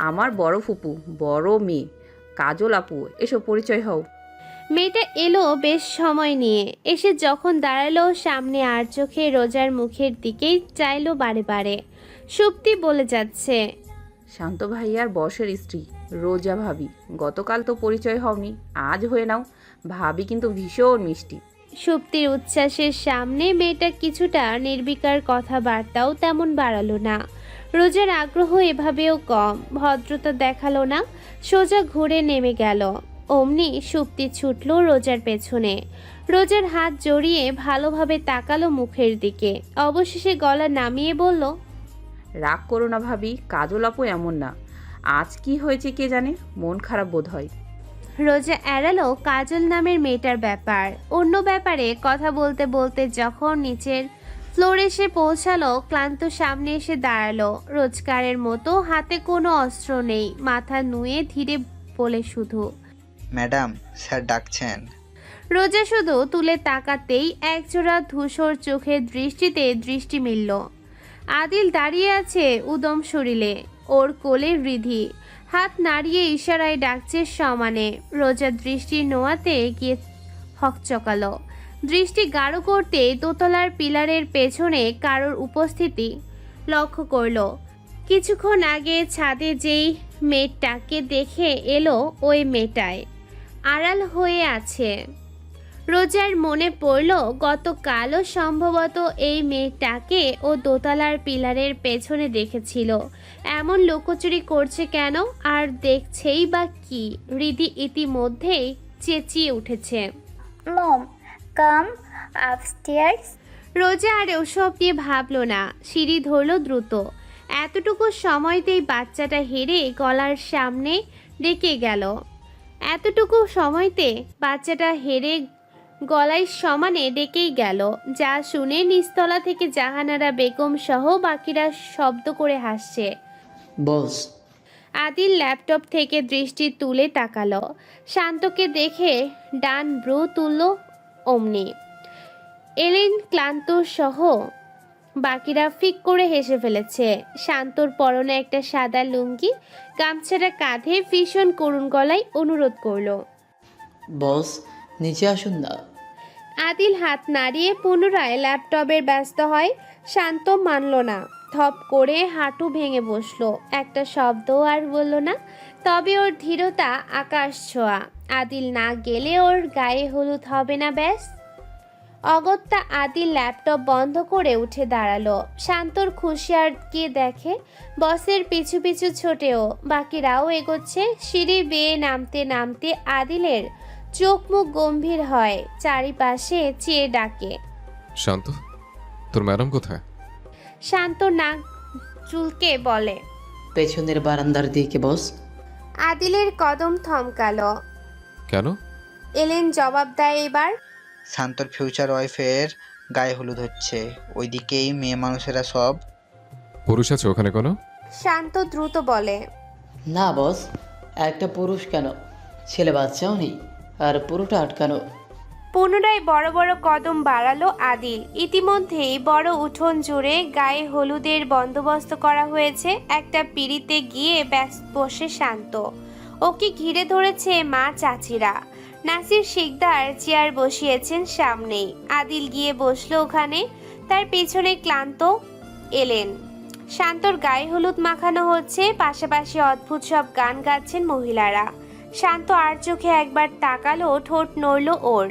আমার বড় ফুপু, বড় মেয়ে কাজল আপু, এসো পরিচয় হও। মেয়েটা এলো বেশ সময় নিয়ে, এসে যখন দাঁড়ালো সামনে আর চোখে রোজার মুখের দিকেই চাইলো বারে বারে। সুপ্তি বলে যাচ্ছে, শান্ত ভাইয়ার বসের স্ত্রী রোজা ভাবি। গতকাল তো পরিচয় হওনি, আজ হয়ে নাও। ভাবি কিন্তু ভীষণ মিষ্টি। সুপ্তির উচ্ছ্বাসের সামনে মেয়েটা কিছুটা নির্বিকার, কথাবার্তাও তেমন বাড়ালো না। রোজার আগ্রহ এভাবেও কম, ভদ্রতা দেখালো না, সোজা ঘুরে নেমে গেল। অমনি সুপ্তি ছুটল রোজার পেছনে। রোজার হাত জড়িয়ে ভালোভাবে তাকালো মুখের দিকে, অবশেষে গলা নামিয়ে বলল, রাগ করো না ভাবি, কাজল আপু এমন না। আজ কি হয়েছে কে জানে, মন খারাপ বোধ হয়। রোজা এড়ালো কাজল নামের মেয়েটার ব্যাপার। অন্য ব্যাপারে কথা বলতে বলতে যখন নিচের ফ্লোরে এসে পৌঁছালো, ক্লান্ত সামনে এসে দাঁড়ালো। রোজকারের মতো হাতে কোনো অস্ত্র নেই, মাথা নুয়ে ধীরে বলে শুধু, ম্যাডাম, স্যার ডাকছেন। রোজা শুধু তুলে তাকাতেই একজোড়া ধূসর চোখের দৃষ্টিতে দৃষ্টি মিলল। আদিল দাঁড়িয়ে আছে উদম শরীরে, ওর কোলে রিধি, হাত নাড়িয়ে ইশারায় ডাকছে সমানে। রোজার দৃষ্টি নোয়াতে গিয়ে হকচকালো। দৃষ্টি গাঢ় করতে দোতলার পিলারের পেছনে কারোর উপস্থিতি লক্ষ্য করল। কিছুক্ষণ আগে ছাদে যেই মেয়েটাকে দেখে এলো, ওই মেয়েটায় আড়াল হয়ে আছে। রোজার মনে পড়ল গতকালও সম্ভবত এই মেয়েটাকে ও দোতলার পিলারের পেছনে দেখেছিল। এমন লুকোচুরি করছে কেন, আর দেখছেই বা কি? হৃদি ইতিমধ্যেই চেঁচিয়ে উঠেছে, মম, কাম আপস্টেয়ার্স। রোজা আর ওসব দিয়ে ভাবলো না, সিঁড়ি ধরলো দ্রুত। এতটুকু সময়তেই বাচ্চাটা হেরে গলার সামনে ডেকে গেল। এতটুকু সময়তে বাচ্চাটা হেরে গলায় সমানে ডেকেই গেল। যা শুনে নিচতলা থেকে জাহানারা বেগম সহ বাকিরা শব্দ করে হাসছে। বস, আদিল ল্যাপটপ থেকে দৃষ্টি তুলে তাকালো। শান্তকে দেখে ডান ব্রু তুলল অমনি। এলেন ক্লান্ত সহ বাকিরা ফিক করে হেসে ফেলেছে। শান্তর পরনে একটা সাদা লুঙ্গি, গামছাটা কাঁধে, ভীষণ করুণ গলায় অনুরোধ করলো, বস নিচে আসুন না। আদিল হাত নাড়িয়ে পুনরায় ল্যাপটপের ব্যস্ত হয়। শান্ত মানল না, থপ করে হাঁটু ভেঙে বসলো। একটা শব্দ আর বলল না, তবে ওর ধীরতা আকাশ ছোঁয়া। আদিল না গেলে ওর গায়ে হলুদ হবে না ব্যাস। অগত্যা আদিল ল্যাপটপ বন্ধ করে উঠে দাঁড়ালো। শান্তর খুশিয়ারকে দেখে বসের পিছু পিছু ছোটেও, বাকিরাও এগোচ্ছে। সিঁড়ি বেয়ে নামতে নামতে আদিলের চোখ মুখ গম্ভীর হয়, চারিপাশে চেয়ে ডাকে, শান্ত, তোর ম্যাডাম কোথায়? শান্ত নাক চুলকে বলে, পেছনের বারান্দার দিকে বস। আদিলের কদম থমকালো। কেন? এলেন জবাব দেয় এবার, শান্তর ফিউচার ওয়াইফের গায়ে হলুদ হচ্ছে, ওইদিকেই মেয়ে মানুষেরা সব। পুরুষ আছে ওখানে কোনো? শান্ত দ্রুত বলে, না বস, একটা পুরুষ কেন, ছেলে বাচ্চাও নেই, আর পুরোটা আটকানো। পুনরায় বড় বড় কদম বাড়ালো আদিল। ইতিমধ্যেই বড় উঠোন জুড়ে গায়ে হলুদের বন্দোবস্ত করা হয়েছে। একটা পিঁড়িতে গিয়ে ব্যস্ত বসে শান্ত, ওকে ঘিরে ধরেছে মা চাচিরা। নাসির শিকদার চেয়ার বসিয়েছেন সামনেই। আদিল গিয়ে বসলো ওখানে, তার পেছনে ক্লান্ত এলেন। শান্তর গায়ে হলুদ মাখানো হচ্ছে, পাশাপাশি অদ্ভুত সব গান গাচ্ছেন মহিলারা। শান্ত আর চোখে একবার তাকালো, ঠোঁট নড়ল ওর,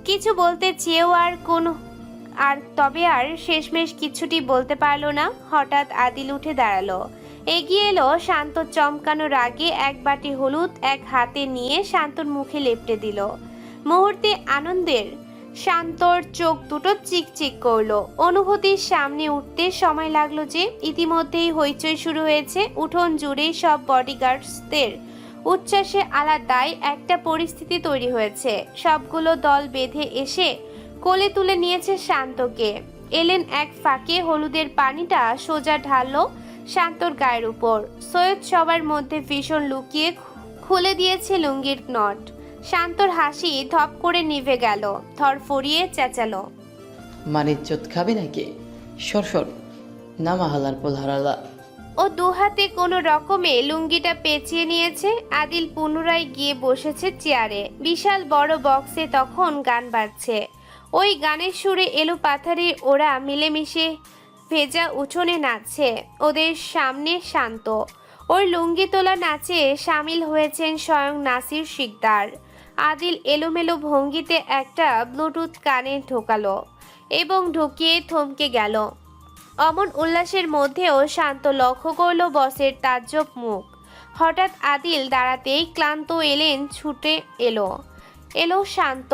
কিছু বলতে চেয়েও তবে আর শেষমেশ কিছুটি বলতে পারলো না। হঠাৎ আদিল উঠে দাঁড়ালো, এগিয়ে এলো। শান্ত চমকানো রাগে এক বাটি হলুদ এক হাতে নিয়ে শান্তর মুখে লেপটে দিল। মুহূর্তে আনন্দের শান্তর চোখ দুটো চিকচিক করলো। অনুভূতির সামনে উঠতে সময় লাগলো যে ইতিমধ্যেই হইচই শুরু হয়েছে। উঠোন জুড়েই সব বডিগার্ডসদের উচ্ছ্বাসে আলাদাই একটা পরিস্থিতি তৈরি হয়েছে। সবগুলো দল বেঁধে এসে কোলে তুলে নিয়েছে শান্তকে। এলেন এক ফাঁকে হলুদের পানিটা সোজা ঢাললো শান্তর গায়ের উপর। সৈয়দ সবার মধ্যে ভীষণ লুকিয়ে খুলে দিয়েছে লুঙ্গির নট। শান্তর হাসি ধপ করে নিভে গেল। ধরফড়িয়ে চেঁচালো, মানিজ্জত খাবে নাকি? সর সর, নামা হালার পোল হারালা। ও দুহাতে কোনো রকমে লুঙ্গিটা পেঁচিয়ে নিয়েছে। আদিল পুনরায় গিয়ে বসেছে চেয়ারে। বিশাল বড় বক্সে তখন গান বাজছে। ওই গানের সুরে এলো পাথারির ওরা মিলেমিশে ভেজা উঠোনে নাচছে। ওদের সামনে শান্ত। ওর লুঙ্গি তোলা নাচে সামিল হয়েছেন স্বয়ং নাসির শিকদার। আদিল এলোমেলো ভঙ্গিতে একটা ব্লুটুথ কানে ঢোকালো এবং ঢুকিয়ে থমকে গেল। অমন উল্লাসের মধ্যেও শান্ত লক্ষ্য করল বসের তাজ্জব মুখ। হঠাৎ আদিল দাঁড়াতেই ক্লান্ত এলেন ছুটে এলো শান্ত।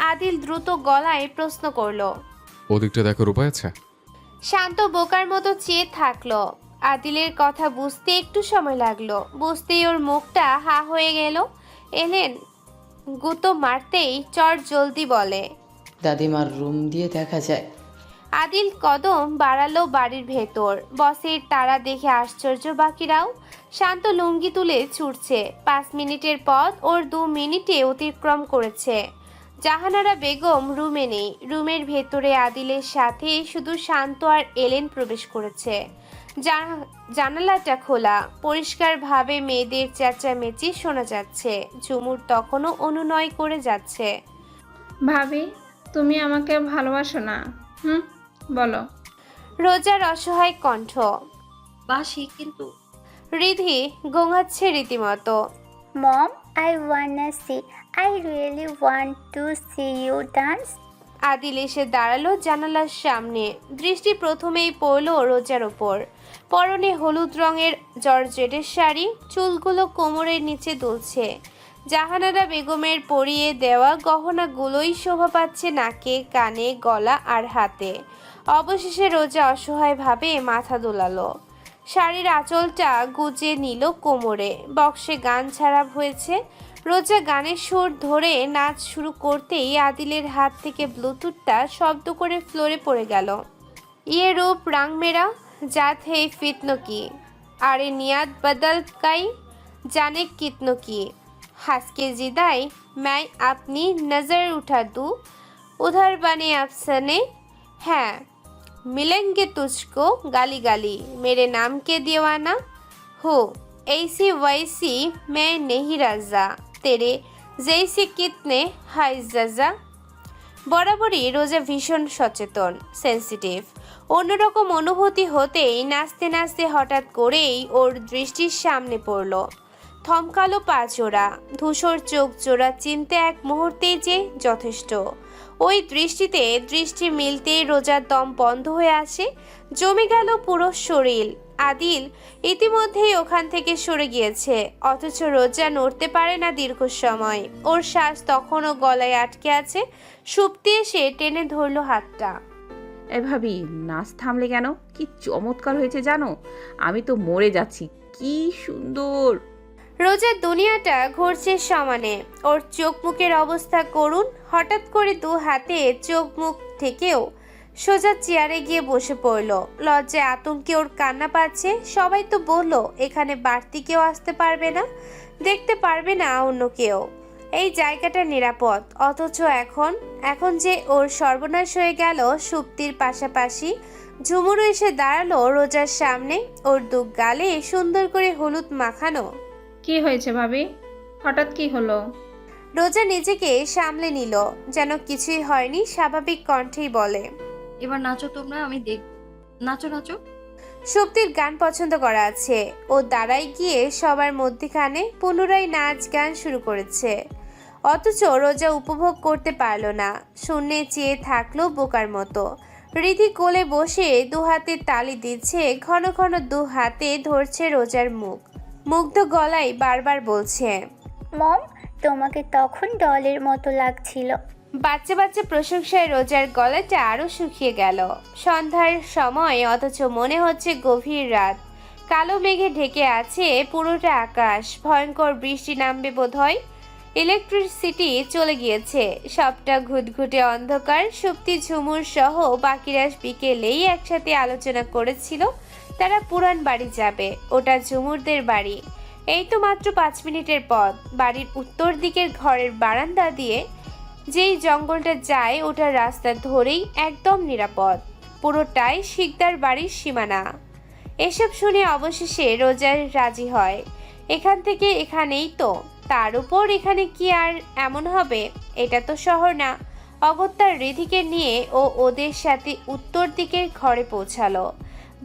আদিল দ্রুত গলায় প্রশ্ন করলো, ওদিকটা দেখার উপায় আছে? শান্ত বোকার মতো চেয়ে থাকলো। আদিলের কথা বুঝতে একটু সময় লাগলো। বুঝতেই ওর মুখটা হা হয়ে গেল। এলেন গুতো মারতেই চট জলদি বলে, দাদিমার রুম দিয়ে দেখা যায়। আদিল কদম বাড়ালো বাড়ির ভেতর। বসের তারা দেখে আশ্চর্য বাকিরাও। শান্ত লুঙ্গি তুলে ছুটছে। 5 মিনিটের পথ ওর 2 মিনিটে অতিক্রম করেছে। জাহানারা বেগম রুমে নেই। রুমের ভেতরে আদিলের সাথে শুধু শান্ত আর এলেন প্রবেশ করেছে। জানালাটা খোলা। পরিষ্কারভাবে মেয়েদের চেঁচামেচি শোনা যাচ্ছে। ঝুমুর তখনও অনুনয় করে যাচ্ছে, ভাবি, তুমি আমাকে ভালোবাসো না? বলো। রোজার অসহায় কণ্ঠ। বাসি, কিন্তু রিধি গোঙাচ্ছে রীতিমতো। মম, I wanna see. I really want to see you dance. Adil এসে দাঁড়ালো জানালার সামনে। দৃষ্টি প্রথমেই পড়ল রোজার ওপর। পরনে হলুদ রঙের জর্জেটের শাড়ি, চুলগুলো কোমরের নিচে দুলছে। জাহানারা বেগমের পরিয়ে দেওয়া গহনাগুলোই শোভা পাচ্ছে নাকে, কানে, গলা আর হাতে। অবশেষে রোজা অসহায়ভাবে মাথা দোলালো। শাড়ির আঁচলটা গুজে নিল কোমরে। বক্সে গান ছাড়া হয়েছে। রোজা গানের সুর ধরে নাচ শুরু করতেই আদিলের হাত থেকে ব্লুটুথটা শব্দ করে ফ্লোরে পড়ে গেল। ইয়ে রূপ রং মেরা জাত হে ফিতনো কি, আরে নিয়াত বদল কাই জানে কিতনো কি, হাসকে জিদাই मैं अपनी नज़र उठा दूँ उधर बने अफसाने हैं मिलेंगे तुझको गाली गाली मेरे नाम के दीवाना हो ऐसी वैसी मैं नहीं रजा तेरे जैसे कितने हाय जजा। বরাবরই রোজা ভীষণ সচেতন, সেন্সিটিভ। অন্যরকম অনুভূতি হতেই নাচতে নাচতে হঠাৎ করেই ওর দৃষ্টির সামনে পড়ল। থমকালো পা জোড়া, ধূসর চোখ জোড়া চিনতে এক মুহূর্তেই যে যথেষ্ট। ওই দৃষ্টিতে দৃষ্টি মিলতেই রোজার দম বন্ধ হয়ে আসে। জমে গেল পুরো শরীর। আদিল ইতিমধ্যেই ওখান থেকে সরে গিয়েছে, অথচ রোজা নড়তে পারে না দীর্ঘ সময়। ওর শ্বাস তখনও গলায় আটকে আছে। সুপ্তি এসে টেনে ধরল হাতটা। এ ভাবি, নাচ থামলে কেন? কি চমৎকার হয়েছে জানো, আমি তো মরে যাচ্ছি। কি সুন্দর। রোজার দুনিয়াটা ঘুরছে সমানে। ওর চোখ মুখের অবস্থা করুন। হঠাৎ করে 2 হাতে চোখ মুখ থেকেও সোজা চেয়ারে গিয়ে বসে পড়ল। লজ্জায় আতঙ্কে ওর কান্না পাচ্ছে। সবাই তো বলল এখানে বাড়তি কেউ আসতে পারবে না, দেখতে পারবে না অন্য কেউ, এই জায়গাটা নিরাপদ। অথচ এখন যে ওর সর্বনাশ হয়ে গেল। সুপ্তির পাশাপাশি ঝুমুরও এসে দাঁড়ালো রোজার সামনে। ওর 2 গালে সুন্দর করে হলুদ মাখানো। কি হয়েছে ভাবি, হঠাৎ কি হলো? রোজা নিজেকে সামলে নিল, যেন কিছুই হয়নি। স্বাভাবিক কণ্ঠেই বলে, এবার নাচো তোমরা, আমি দেখব। নাচো নাচো। সুপ্তির গান পছন্দ করা আছে। ও দাঁড়ায় গিয়ে সবার মধ্যখানে পুনরায় নাচ গান শুরু করেছে। অথচ রোজা উপভোগ করতে পারল না। শূন্যে চেয়ে থাকলো বোকার মতো। রিধি কোলে বসে 2 হাতে তালি দিচ্ছে। ঘন ঘন 2 হাতে ধরছে রোজার মুখ। মুগ্ধ গলায় বারবার বলছে, মম, তোমাকে তখন ডলের মতো লাগছিল। বাচ্চা বাচ্চা প্রশংসায় রোজার গলাটা আরো শুকিয়ে গেল। সন্ধ্যার সময় অথচ মনে হচ্ছে গভীর রাত। কালো মেঘে ঢেকে আছে পুরোটা আকাশ। ভয়ঙ্কর বৃষ্টি নামবে বোধহয়। ইলেকট্রিসিটি চলে গিয়েছে, সবটা ঘুটঘুটে অন্ধকার। সুপ্তি, ঝুমুর সহ বাকিরা বিকেলেই একসাথে আলোচনা করেছিল তারা পুরান বাড়ি যাবে। ওটা ঝুমুরদের বাড়ি। এই তো মাত্র 5 মিনিটের পথ। বাড়ির উত্তর দিকের ঘরের বারান্দা দিয়ে যেই জঙ্গলটা যায় ওটার রাস্তা ধরেই একদম নিরাপদ। পুরোটাই শিকদার বাড়ির সীমানা। এসব শুনে অবশেষে রোজা রাজি হয়। এখান থেকে এখানেই তো, তার উপর এখানে কি আর এমন হবে? এটা তো শহর না। অগত্যার রিধিকে নিয়ে ও ওদের সাথে উত্তর দিকের ঘরে পৌঁছালো।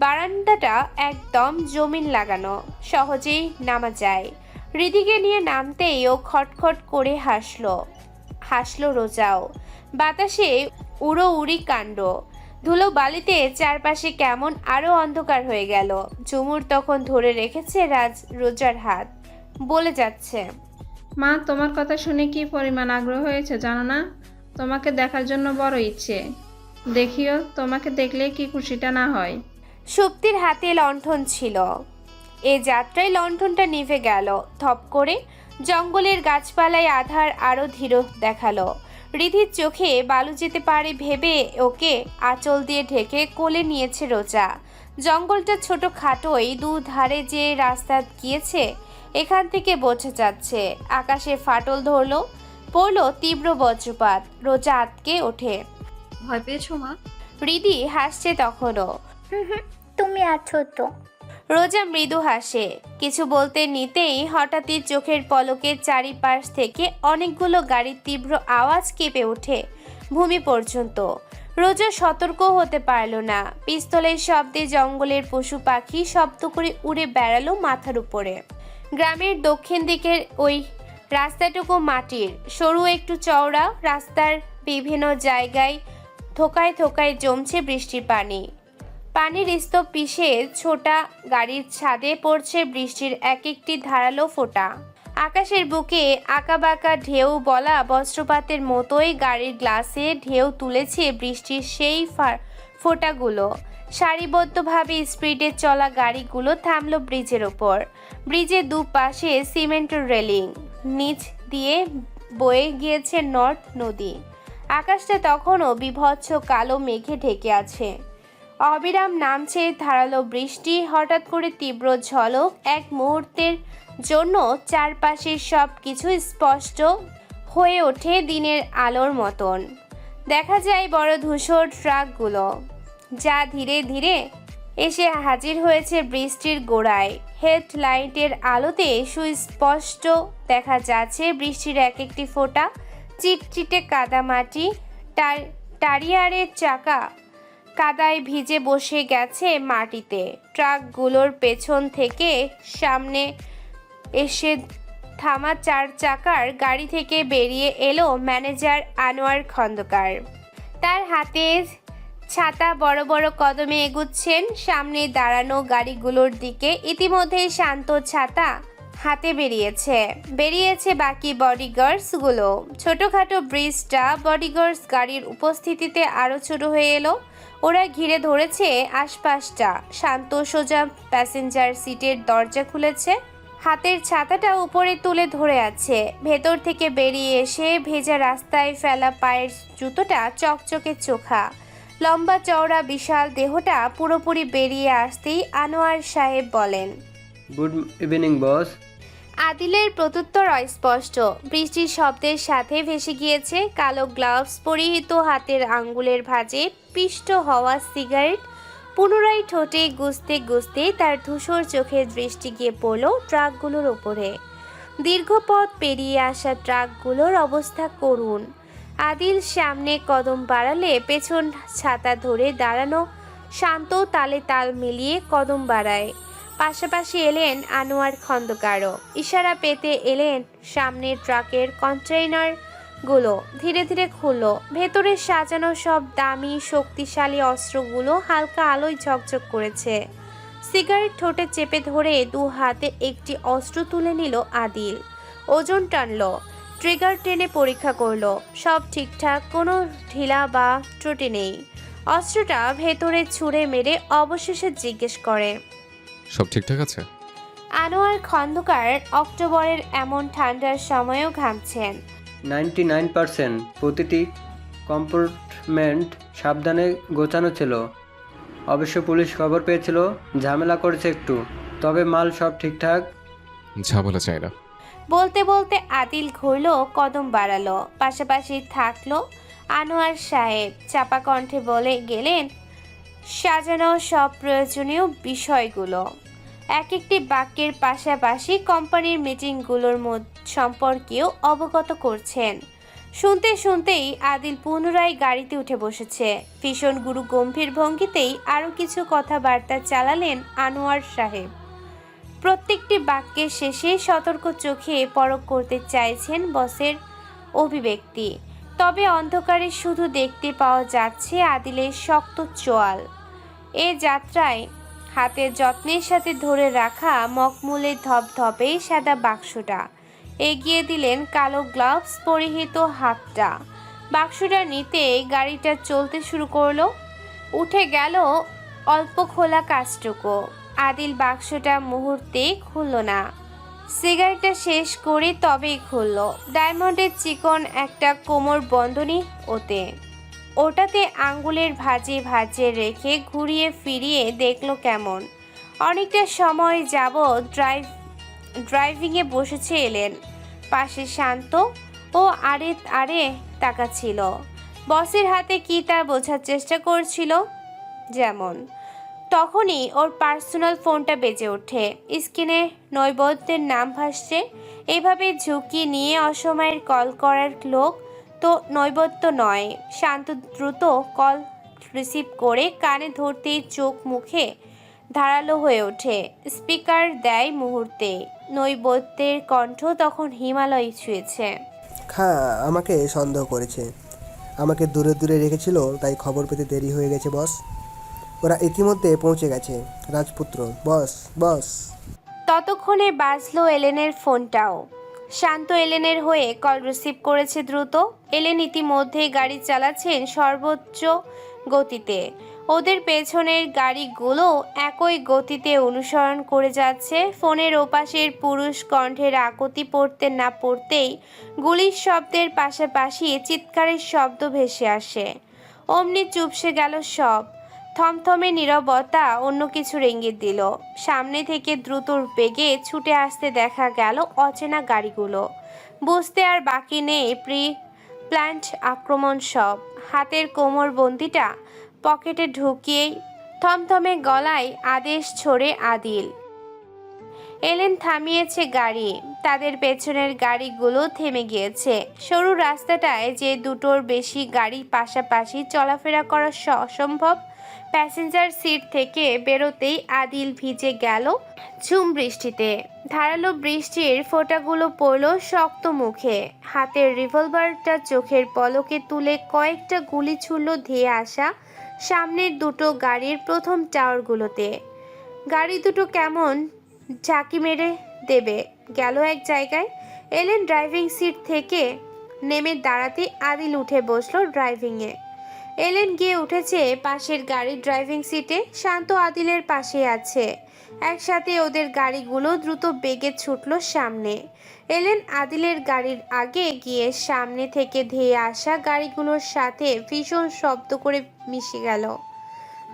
বারান্দাটা একদম জমিন লাগানো, সহজেই নামা যায়। রিধিকে নিয়ে নামতেই ও খটখট করে হাসলো রোজাও। বাতাসে উড়ো উড়ি কাণ্ড, ধুলো বালিতে চারপাশে কেমন আরো অন্ধকার হয়ে গেল। ঝুমুর তখন ধরে রেখেছে রোজার হাত, বলে যাচ্ছে, মা, তোমার কথা শুনে কি পরিমাণ আগ্রহ হয়েছে জানো না? তোমাকে দেখার জন্য বড় ইচ্ছে। দেখিও, তোমাকে দেখলে কি খুশিটা না হয়। সুপ্তির হাতে লণ্ঠন ছিল। এ যাত্রায় লণ্ঠনটা নিভে গেল থপ করে। জঙ্গলের গাছপালায় আধার আরো ধীর দেখালো। রিধির চোখে বালু যেতে পারে ভেবে ওকে আঁচল দিয়ে ঢেকে কোলে নিয়েছে রোজা। জঙ্গলটা ছোট খাটোই, দুধারে যে রাস্তা গিয়েছে এখান থেকে বোঝা যাচ্ছে। আকাশে ফাটল পড়লো তীব্র বজ্রপাত। রোজা আটকে ওঠে। ভয় পেয়েছো মা? রিধি হাসছে তখনও। তুমি আছো তো। রোজা মৃদু হাসে। কিছু বলতে নিতেই হঠাৎই চোখের পলকে চারিপাশ থেকে অনেকগুলো গাড়ির তীব্র আওয়াজ কেঁপে ওঠে ভূমি পর্যন্ত। রোজা সতর্ক হতে পারল না। পিস্তলের শব্দে জঙ্গলের পশু পাখি শব্দ করে উড়ে বেড়ালো মাথার উপরে। গ্রামের দক্ষিণ দিকের ওই রাস্তাটুকু মাটির, সরু একটু চওড়া। রাস্তার বিভিন্ন জায়গায় থোকায় থোকায় জমছে বৃষ্টির পানি। পানির স্তূপ পিষে ছোটা গাড়ির ছাদে পড়ছে বৃষ্টির এক একটি ধারালো ফোঁটা। আকাশের বুকে আঁকাবাঁকা ঢেউ বলা বজ্রপাতের মতোই গাড়ির গ্লাসে ঢেউ তুলেছে বৃষ্টির সেই ফোঁটাগুলো। সারিবদ্ধভাবে স্পিডে চলা গাড়িগুলো থামলো ব্রিজের ওপর। ব্রিজের দুপাশে সিমেন্টের রেলিং, নিচ দিয়ে বয়ে গিয়েছে নর্থ নদী। আকাশটা তখনও বিভৎস কালো মেঘে ঢেকে আছে। অবিরাম নামছে ধারালো বৃষ্টি। হঠাৎ করে তীব্র ঝলক। এক মুহূর্তের জন্য চারপাশের সব কিছু স্পষ্ট হয়ে ওঠে দিনের আলোর মতন। দেখা যায় বড় ধূসর ট্রাকগুলো, যা ধীরে ধীরে এসে হাজির হয়েছে বৃষ্টির গোড়ায়। হেডলাইটের আলোতে সুস্পষ্ট দেখা যাচ্ছে বৃষ্টির এক একটি ফোঁটা। চিটচিটে কাদামাটি। টারিয়ারের চাকা কাদায় ভিজে বসে গেছে মাটিতে। ট্রাকগুলোর পেছন থেকে সামনে এসে থামা 4 চাকার গাড়ি থেকে বেরিয়ে এলো ম্যানেজার আনোয়ার খন্দকার। তার হাতে ছাতা, বড় বড় কদমে এগুচ্ছেন সামনে দাঁড়ানো গাড়িগুলোর দিকে। ইতিমধ্যেই শান্ত ছাতা হাতে বেরিয়েছে বাকি বডিগার্ডসগুলো। ছোটখাটো ব্রিজটা বডিগার্ডস গাড়ির উপস্থিতিতে আরও ছোট হয়ে এলো। ওরা ঘিরে ধরেছে আশপাশটা। শান্ত সোজা প্যাসেঞ্জার সিটের দরজা খুলেছে, হাতের ছাতাটা উপরে তুলে ধরে আছে। ভেতর থেকে বেরিয়ে এসে ভেজা রাস্তায় ফেলা পায়ের জুতোটা চকচকে চোখা। লম্বা চওড়া বিশাল দেহটা পুরোপুরি বেরিয়ে আসতেই আনোয়ার সাহেব বলেন, গুড ইভিনিং বস। আদিলের প্রত্যুত্তর অস্পষ্ট। বৃষ্টির শব্দের সাথে ভেসে গিয়েছে কালো গ্লাভস পরিহিত হাতের আঙ্গুলের ভাঁজে পিষ্ট হওয়া সিগারেট। পুনরায় ঠোঁটে গুজতে গুজতে তার ধূসর চোখের দৃষ্টি গিয়ে পড়ল ট্রাকগুলোর ওপরে। দীর্ঘ পথ পেরিয়ে আসা ট্রাকগুলোর অবস্থা করুণ। আদিল সামনে কদম বাড়ালে পেছন ছাতা ধরে দাঁড়ানো শান্ত তালে তাল মিলিয়ে কদম বাড়ায়। পাশাপাশি এলেন আনোয়ার খন্দকারও। ইশারা পেতে এলেন সামনের ট্রাকের কন্টেইনারগুলো ধীরে ধীরে খুলল। ভেতরে সাজানো সব দামি শক্তিশালী অস্ত্রগুলো হালকা আলোয় ঝকঝক করেছে। সিগারেট ঠোঁটে চেপে ধরে 2 হাতে একটি অস্ত্র তুলে নিল আদিল। ওজন টানল। ট্রিগার টেনে পরীক্ষা করলো, সব ঠিকঠাক, কোনো ঢিলা বা ত্রুটি নেই। অস্ত্রটা ভেতরে ছুঁড়ে মেরে অবশেষে জিজ্ঞেস করে, সব ঠিকঠাক আছে? আনোয়ার খন্দকার অক্টোবরের এমন ঠান্ডার সময়ও ঘামছেন। 99%। প্রতিটি কম্পার্টমেন্ট সাবধানে গোছানো ছিল। অবশ্য পুলিশ খবর পেয়েছিল, ঝামেলা করেছে একটু, তবে মাল সব ঠিকঠাক। ঝামেলা চাই না। বলতে বলতে আদিল ঘুরলো, কদম বাড়ালো, পাশাপাশি থাকলো আনোয়ার সাহেব। চাপা কণ্ঠে বলে গেলেন সাজানো সব প্রয়োজনীয় বিষয়গুলো, এক একটি বাক্যের পাশাপাশি কোম্পানির মিটিংগুলোর সম্পর্কেও অবগত করছেন। শুনতে শুনতেই আদিল পুনরায় গাড়িতে উঠে বসেছে। ভীষণ গুরু গম্ভীর ভঙ্গিতেই আরও কিছু কথাবার্তা চালালেন আনোয়ার সাহেব। প্রত্যেকটি বাক্যের শেষে সতর্ক চোখে পরখ করতে চাইছেন বসের অভিব্যক্তি। তবে অন্ধকারে শুধু দেখতে পাওয়া যাচ্ছে আদিলের শক্ত চোয়াল। এ যাত্রায় হাতের যত্নের সাথে ধরে রাখা মখমলে ধপধপে সাদা বাক্সটা এগিয়ে দিলেন কালো গ্লাভস পরিহিত হাতটা। বাক্সটা নিতে গাড়িটা চলতে শুরু করলো। উঠে গেল অল্প খোলা কাজটুকু। আদিল বাক্সটা মুহূর্তে খুলল না, সিগারেটটা শেষ করে তবেই খুলল। ডায়মন্ডের চিকন একটা কোমর বন্ধনী ওটাতে আঙ্গুলের ভাঁজে ভাঁজে রেখে ঘুরিয়ে ফিরিয়ে দেখলো কেমন। অনেকটা সময় যাবৎ ড্রাইভিংয়ে বসেছে এলেন। পাশে শান্ত ও আড়ে তাকাচ্ছিল। বসের হাতে কি তা বোঝার চেষ্টা করছিল। যেমন তখনই ওর পার্সোনাল ফোনটা বেজে ওঠে। স্ক্রিনে নৈবত্যের নাম ভাসছে। এভাবে ঝুঁকি নিয়ে অসময়ের কল করার লোক তো নৈবত্য নয়। শান্ত দ্রুত কল রিসিভ করে কানে ধরতেই চোখ মুখে ধারালো হয়ে ওঠে। স্পিকার দেয় মুহূর্তে। নৈবত্যের কণ্ঠ তখন হিমালয় ছুঁয়েছে। হ্যাঁ, আমাকে সন্দেহ করেছে, আমাকে দূরে দূরে রেখেছিল, তাই খবর পেতে দেরি হয়ে গেছে বস। ওরা ইতিমধ্যে পৌঁছে গেছে রাজপুত্র। বস বস। ততক্ষণে বাজলো এলেনের ফোনটাও। শান্ত এলেনের হয়ে কল রিসিভ করেছে দ্রুত। এলেন ইতিমধ্যে গাড়ি চালাচ্ছেন সর্বোচ্চ গতিতে। ওদের পেছনের গাড়িগুলো একই গতিতে অনুসরণ করে যাচ্ছে। ফোনের ওপাশের পুরুষ কণ্ঠের আকুতি পড়তে না পড়তেই গুলির শব্দের পাশাপাশি চিৎকারের শব্দ ভেসে আসে। অমনি চুপসে গেল সব। থমথমে নীরবতা অন্য কিছুর ইঙ্গিত দিল। সামনে থেকে দ্রুত বেগে ছুটে আসতে দেখা গেল অচেনা গাড়িগুলো। বুঝতে আর বাকি নেই প্ল্যান্ট আক্রমণ সব। হাতের কোমরবন্দিটা পকেটে ঢুকিয়েই থমথমে গলায় আদেশ ছড়ে আদিল। এলেন থামিয়েছে গাড়ি। তাদের পেছনের গাড়িগুলো থেমে গিয়েছে। সরু রাস্তাটায় যে দুটোর বেশি গাড়ি পাশাপাশি চলাফেরা করা অসম্ভব। প্যাসেঞ্জার সিট থেকে বেরোতেই আদিল ভিজে গেল ঝুম বৃষ্টিতে। ধারালো বৃষ্টির ফোঁটাগুলো পড়ল শক্ত মুখে। হাতের রিভলভারটা চোখের পলকে তুলে কয়েকটা গুলি ছুড়ল ধেয়ে আসা সামনের দুটো গাড়ির প্রথম টাওয়ারগুলোতে। গাড়ি দুটো কেমন ঝাঁকি মেরে দেবে গেল এক জায়গায়। এলেন ড্রাইভিং সিট থেকে নেমে দাঁড়াতে আদিল উঠে বসলো ড্রাইভিংয়ে। এলেন গিয়ে উঠেছে পাশের গাড়ির ড্রাইভিং সিটে। শান্ত আদিলের পাশে আছে। একসাথে ওদের গাড়িগুলো দ্রুত বেগে ছুটল সামনে। এলেন আদিলের গাড়ির আগে গিয়ে সামনে থেকে ধেয়ে আসা গাড়িগুলোর সাথে ভীষণ শব্দ করে মিশে গেল।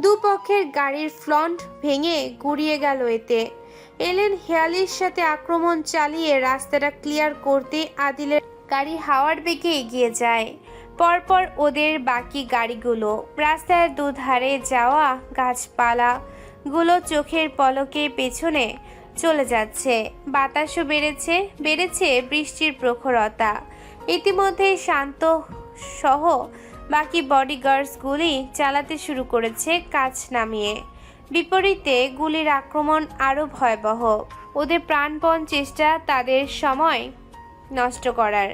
দুপক্ষের গাড়ির ফ্রন্ট ভেঙে গুড়িয়ে গেল এতে। এলেন হেয়ালির সাথে আক্রমণ চালিয়ে রাস্তাটা ক্লিয়ার করতে আদিলের গাড়ি হাওয়ার বেগে এগিয়ে যায়। পরপর ওদের বাকি গাড়িগুলো। রাস্তার দুধারে যাওয়া গাছপালাগুলো চোখের পলকে পেছনে চলে যাচ্ছে। বাতাসও বেড়েছে বৃষ্টির প্রখরতা। ইতিমধ্যে শান্ত সহ বাকি বডিগার্ডসগুলি চালাতে শুরু করেছে কাজ নামিয়ে। বিপরীতে গুলির আক্রমণ আরও ভয়াবহ। ওদের প্রাণপণ চেষ্টা তাদের সময় নষ্ট করার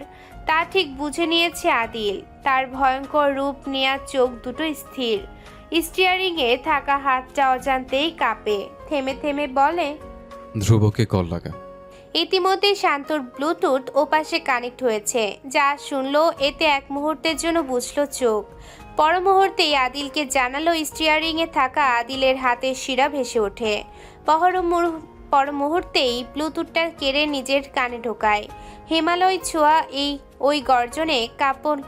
তা ঠিক বুঝে নিয়েছে আদিল। তার ভয়ঙ্কর রূপ নেয়া চোখ দুটো স্থির। স্টিয়ারিংয়ে থাকা হাতটা অজান্তেই কাঁপে। থেমে থেমে বলে, ধ্রুবকে কল লাগা। ইতিমধ্যে শান্তর ব্লুটুথ ওপাশে কানেক্ট হয়েছে। যা শুনলো এতে এক মুহূর্তের জন্য বুঝলো চোখ। পর মুহূর্তেই আদিলকে জানালো স্টিয়ারিংয়ে থাকা আদিলের হাতের শিরা ভেসে ওঠে। পর মুহূর্তেই ব্লুটুথটা কেড়ে নিজের কানে ঢোকায়। হিমালয় ছোঁয়া ওই গর্জনে কাঁপন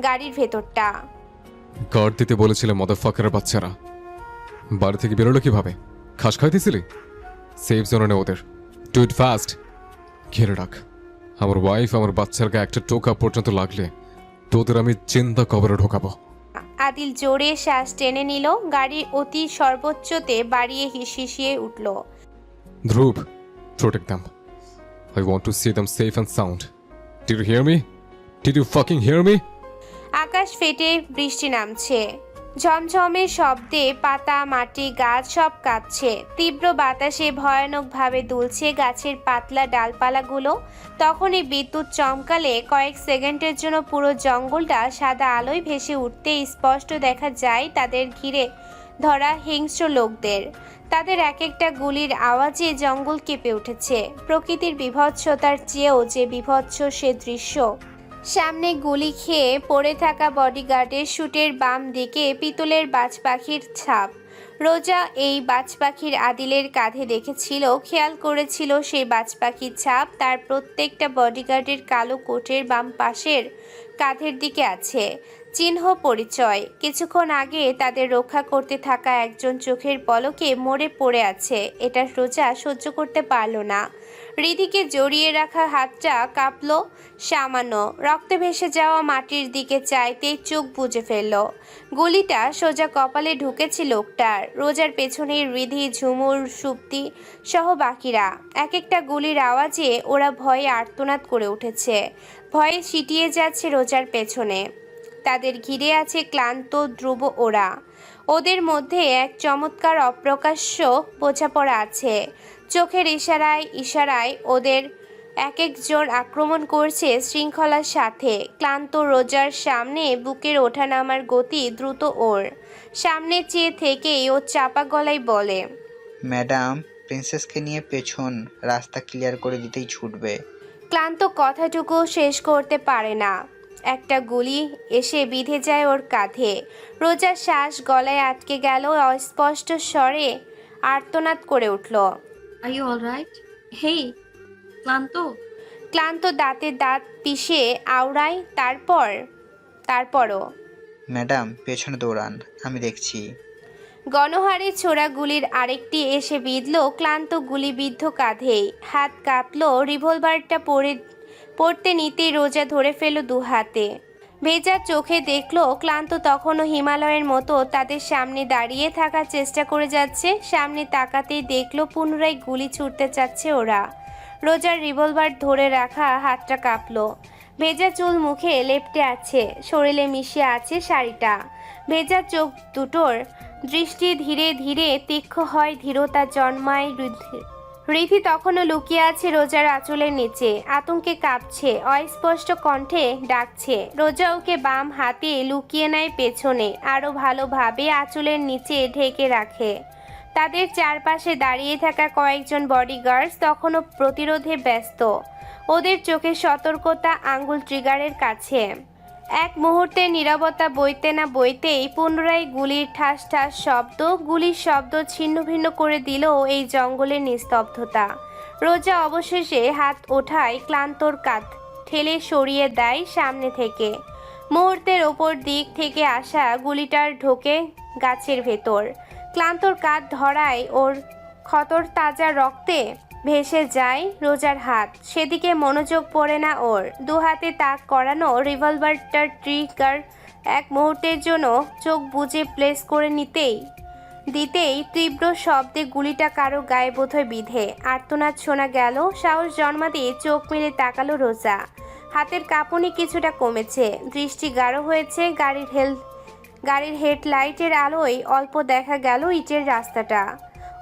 গাড়ির ভেতরটা। গার্ড দিতে বলেছিলে মাদারফাকারের বাচ্চারা। বাড়ি থেকে বেরোলো কিভাবে? খাস খাইতেছিলি? সেফ জোনে নে ওদের। Do it fast. ঘিরে রাখ। আমার ওয়াইফ আমার বাচ্চার গায়ে একটা টোকা পর্যন্ত লাগলে তোদের আমি চিন্তা কবরে ঢোকাবো। আদিল জোরে শ্বাস টেনে নিল। গাড়ির অতি সর্বোচ্চতে বাড়িয়ে হিসিয়ে উঠল। ধ্রুব, protect them. I want to see them safe and sound. Did you hear me? Did you fucking hear me? আকাশ ফেটে বৃষ্টি নামছে। ঝমঝমে শব্দে পাতা, মাটি, গাছ সব কাঁপছে। তীব্র বাতাসে ভয়ানকভাবে দুলছে গাছের পাতলা ডালপালাগুলো। তখনই বিদ্যুৎ চমকালে কয়েক সেকেন্ডের জন্য পুরো জঙ্গলটা সাদা আলোয় ভেসে উঠতে স্পষ্ট দেখা যায় তাদের ঘিরে ধরা হিংস্র লোকদের। তাদের এক একটা গুলির আওয়াজে জঙ্গল কেঁপে উঠেছে। প্রকৃতির বিভৎসতার চেয়েও যে বিভৎস সে দৃশ্য। সামনে গুলি খেয়ে পড়ে থাকা বডিগার্ডের শুটের বাম দিকে পিতলের বাজ পাখির ছাপ। রোজা এই বাজ পাখির আদিলের কাঁধে দেখেছিল, খেয়াল করেছিল সেই বাজ পাখির ছাপ তার প্রত্যেকটা বডিগার্ডের কালো কোটের বাম পাশের কাঁধের দিকে আছে। চিহ্ন, পরিচয়। কিছুক্ষণ আগে তাদের রক্ষা করতে থাকা একজন চোখের পলকে মরে পড়ে আছে। এটা রোজা সহ্য করতে পারল না। হৃদিকে জড়িয়ে রাখা হাতটা কাঁপল সামান্য। রক্তে ভেসে যাওয়া মাটির দিকে চাইতেই চোখ বুজে ফেলল। গুলিটা সোজা কপালে ঢুকেছে লোকটার। রোজার পেছনে হৃদি, ঝুমুর, সুপ্তি সহ বাকিরা। এক একটা গুলির আওয়াজে ওরা ভয়ে আর্তনাদ করে উঠেছে। ভয়ে ছিটিয়ে যাচ্ছে রোজার পেছনে। তাদের ঘিরে আছে ক্লান্ত, ধ্রুব ওরা। ওদের মধ্যে এক চমৎকার অপ্রকাশ্য বোঝাপড়া আছে। চোখের ইশারায় ওদের এক একজন আক্রমণ করছে শৃঙ্খলার সাথে। ক্লান্ত রোজার সামনে বুকের ওঠানামার গতি দ্রুত ওর। সামনে চেয়ে থেকেই ও চাপা গলায় বলে, ম্যাডাম, প্রিন্সেসকে নিয়ে পেছন রাস্তা ক্লিয়ার করে দিতেই ছুটবে। ক্লান্ত কথাটুকু শেষ করতে পারে না। একটা গুলি এসে বিঁধে যায় ওর কাঁধে। রোজার শ্বাস গলায় আটকে গেল। অস্পষ্ট স্বরে আর্তনাদ করে উঠল, আর ইউ অলরাইট? হেই ক্লান্ত দাঁতে দাঁত পিষে আওড়ায়। তারপরও ম্যাডাম, পেছনে দৌড়ান, আমি দেখছি। গণহারে ছোড়া গুলির আরেকটি এসে বিঁধল ক্লান্ত গুলিবিদ্ধ কাঁধেই। হাত কাঁপল। রিভলভারটা পড়তে নিতেই রোজা ধরে ফেলল দু হাতে। ভেজা চোখে দেখলো ক্লান্ত তখনও হিমালয়ের মতো তাদের সামনে দাঁড়িয়ে থাকার চেষ্টা করে যাচ্ছে। সামনে তাকাতেই দেখলো পুনরায় গুলি ছুটতে চাচ্ছে ওরা। রোজার রিভলভার ধরে রাখা হাতটা কাঁপলো। ভেজা চুল মুখে লেপ্টে আছে, শরীরে মিশে আছে শাড়িটা। ভেজা চোখ দুটোর দৃষ্টি ধীরে ধীরে তীক্ষ্ণ হয়, ধীরতা জন্মায়। রিধি তখনও লুকিয়ে আছে রোজার আঁচলের নিচে, আতঙ্কে কাঁপছে, অস্পষ্ট কণ্ঠে ডাকছে। রোজা ওকে বাম হাতে লুকিয়ে নেয় পেছনে, আরও ভালোভাবে আঁচলের নিচে ঢেকে রাখে। তাদের চারপাশে দাঁড়িয়ে থাকা কয়েকজন বডিগার্ডস তখনও প্রতিরোধে ব্যস্ত। ওদের চোখে সতর্কতা, আঙ্গুল ট্রিগারের কাছে। এক মুহূর্তে নীরবতা বইতে না বইতেই পুনরায় গুলির ঠাস ঠাস শব্দ। গুলির শব্দ ছিন্ন ভিন্ন করে দিল এই জঙ্গলের নিস্তব্ধতা। রোজা অবশেষে হাত ওঠায়, ক্লান্তর কাঁধ ঠেলে সরিয়ে দেয় সামনে থেকে। মুহূর্তের ওপর দিক থেকে আসা গুলিটার ঢোকে গাছের ভেতর। ক্লান্তর কাঁধ ধরায় ওর ক্ষতর তাজা রক্তে ভেসে যায় রোজার হাত। সেদিকে মনোযোগ পড়ে না ওর। দু হাতে তাক করানো রিভলভারটার ট্রিগার এক মুহূর্তের জন্য চোখ বুজে প্লেস করে দিতেই তীব্র শব্দে গুলিটা কারো গায়ে বোধহয় বিঁধে আর্তনাদ শোনা গেল। সাহস জন্মাতে চোখ মেলে তাকালো রোজা। হাতের কাঁপুনি কিছুটা কমেছে, দৃষ্টি গাঢ় হয়েছে। গাড়ির হেডলাইটের আলোয় অল্প দেখা গেল ইটের রাস্তাটা।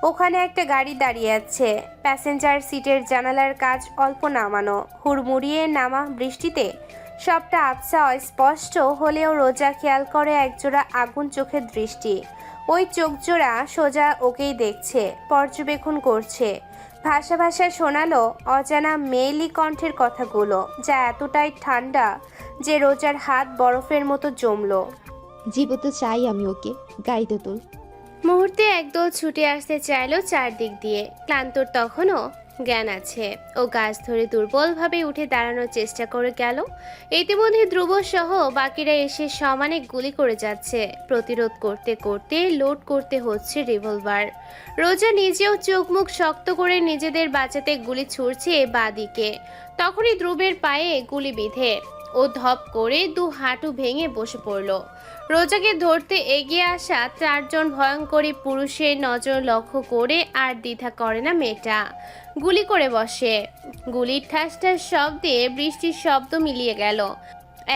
ওখানে একটা গাড়ি দাঁড়িয়ে আছে। প্যাসেঞ্জার সিটের জানালার কাজ অল্প নামানো। হুড়মুড়িয়ে নামা বৃষ্টিতে সবটা আবছা অস্পষ্ট হলেও রোজা খেয়াল করে একজোড়া আগুন চোখের দৃষ্টি। ওই চোখজোড়া সোজা ওকেই দেখছে, পর্যবেক্ষণ করছে। ভাষা ভাষা শোনালো অজানা মেয়েলি কণ্ঠের কথাগুলো, যা এতটাই ঠান্ডা যে রোজার হাত বরফের মতো জমলো। জীবতে চাই আমি ওকে, গাইতে তোল। মুহূর্তে একদল ছুটে আসতে চাইলো চারদিক দিয়ে। ক্লান্তর তখনও জ্ঞান আছে। ও গাছ ধরে দুর্বলভাবে উঠে দাঁড়ানোর চেষ্টা করে গেল। ইতিমধ্যে ধ্রুব সহ বাকিরা এসে সমানে গুলি করে যাচ্ছে। প্রতিরোধ করতে করতে লোড করতে হচ্ছে রিভলভার। রোজা নিজেও চোখ মুখ শক্ত করে নিজেদের বাঁচাতে গুলি ছুড়ছে বাঁদিকে। তখনই ধ্রুবের পায়ে গুলি বিঁধে ও ধপ করে দু হাঁটু ভেঙে বসে পড়ল। রোজাকে ধরতে এগিয়ে আসা চারজন ভয়ঙ্করী পুরুষের নজর লক্ষ্য করে আর দ্বিধা করে না মেয়েটা। গুলি করে বসে। গুলির ঠাস ঠাস শব্দে বৃষ্টির শব্দ মিলিয়ে গেল।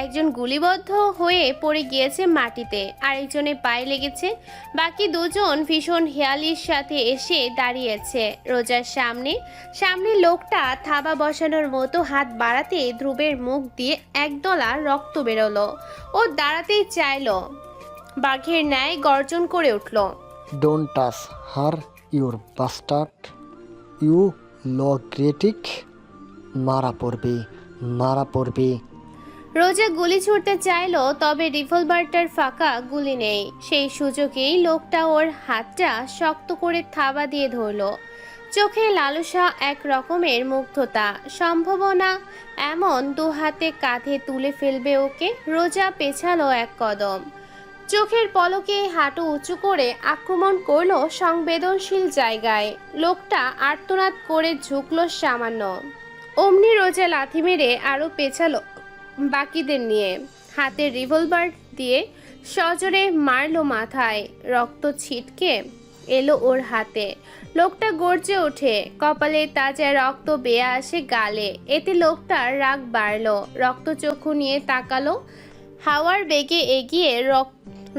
একজন গুলিবদ্ধ হয়ে পড়ে গিয়েছে মাটিতে, আরেকজনের পায়ে লেগেছে। বাকি দুজন ভীষণ হেয়ালির সাথে এসে দাঁড়িয়েছে রোজার সামনে। সামনে লোকটা থাবা বসানোর মতো হাত বাড়াতে ধ্রুবের মুখ দিয়ে একদলা রক্ত বেরোলো। ও দাঁড়াতেই চাইলো, বাঘের ন্যায় গর্জন করে উঠল, don't touch her your bastard, you লগ্রেটিক। মারা পড়বে, মারা পড়বে। রোজা গুলি ছুড়তে চাইলো, তবে রিভলভারটার ফাঁকা গুলি নেই। সেই সুযোগেই লোকটা ওর হাতটা শক্ত করে থাবা দিয়ে ধরলো। চোখে লালসা, এক রকমের মুগ্ধতা, সম্ভাবনা এমন দু হাতে কাঁধে তুলে ফেলবে ওকে। রোজা পেছালো এক কদম। চোখের পলকে হাঁটু উঁচু করে আক্রমণ করলো সংবেদনশীল জায়গায়। লোকটা আর্তনাদ করে ঝুঁকলো সামান্য। অমনি রোজা লাথি মেরে আরও পেছালো বাকিদের নিয়ে। হাতের রিভলভার দিয়ে সজোরে মারলো মাথায়। রক্ত ছিটকে এলো ওর হাতে। লোকটা গর্জে ওঠে, কপালে তাজা রক্ত বেয়ে আসে গালে। এতে লোকটার রাগ বাড়লো। রক্তচক্ষু নিয়ে তাকালো। হাওয়ার বেগে এগিয়ে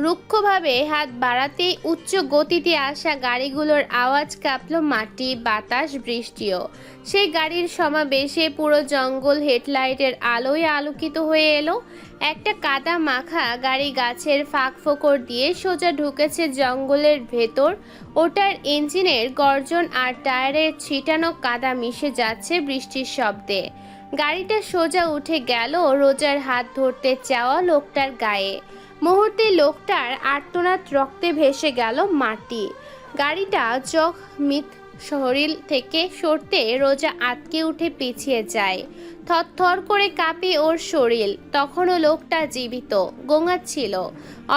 রুক্ষভাবে হাত বাড়াতেই উচ্চ গতিতে আসা গাড়িগুলোর আওয়াজ কাঁপলো মাটি, বাতাস, বৃষ্টিও। সেই গাড়ির সমাবেশে পুরো জঙ্গল হেডলাইটের আলোয় আলোকিত হয়ে এলো। একটা কাদা মাখা গাড়ি গাছের ফাঁক ফোকর দিয়ে সোজা ঢুকেছে জঙ্গলের ভেতর। ওটার ইঞ্জিনের গর্জন আর টায়ারের ছিটানো কাদা মিশে যাচ্ছে বৃষ্টির শব্দে। গাড়িটা সোজা উঠে গেল রোজার হাত ধরতে চাওয়া লোকটার গায়ে। মুহূর্তে লোকটার আর্তনাদ রক্তে ভেসে গেল মাটি। গাড়িটা জখমিত শরীর থেকে সরতে রোজা আটকে উঠে পিছিয়ে যায়। থরথর করে কাঁপে ওর শরীর। তখনও লোকটা জীবিত, গোঙাচ্ছিল।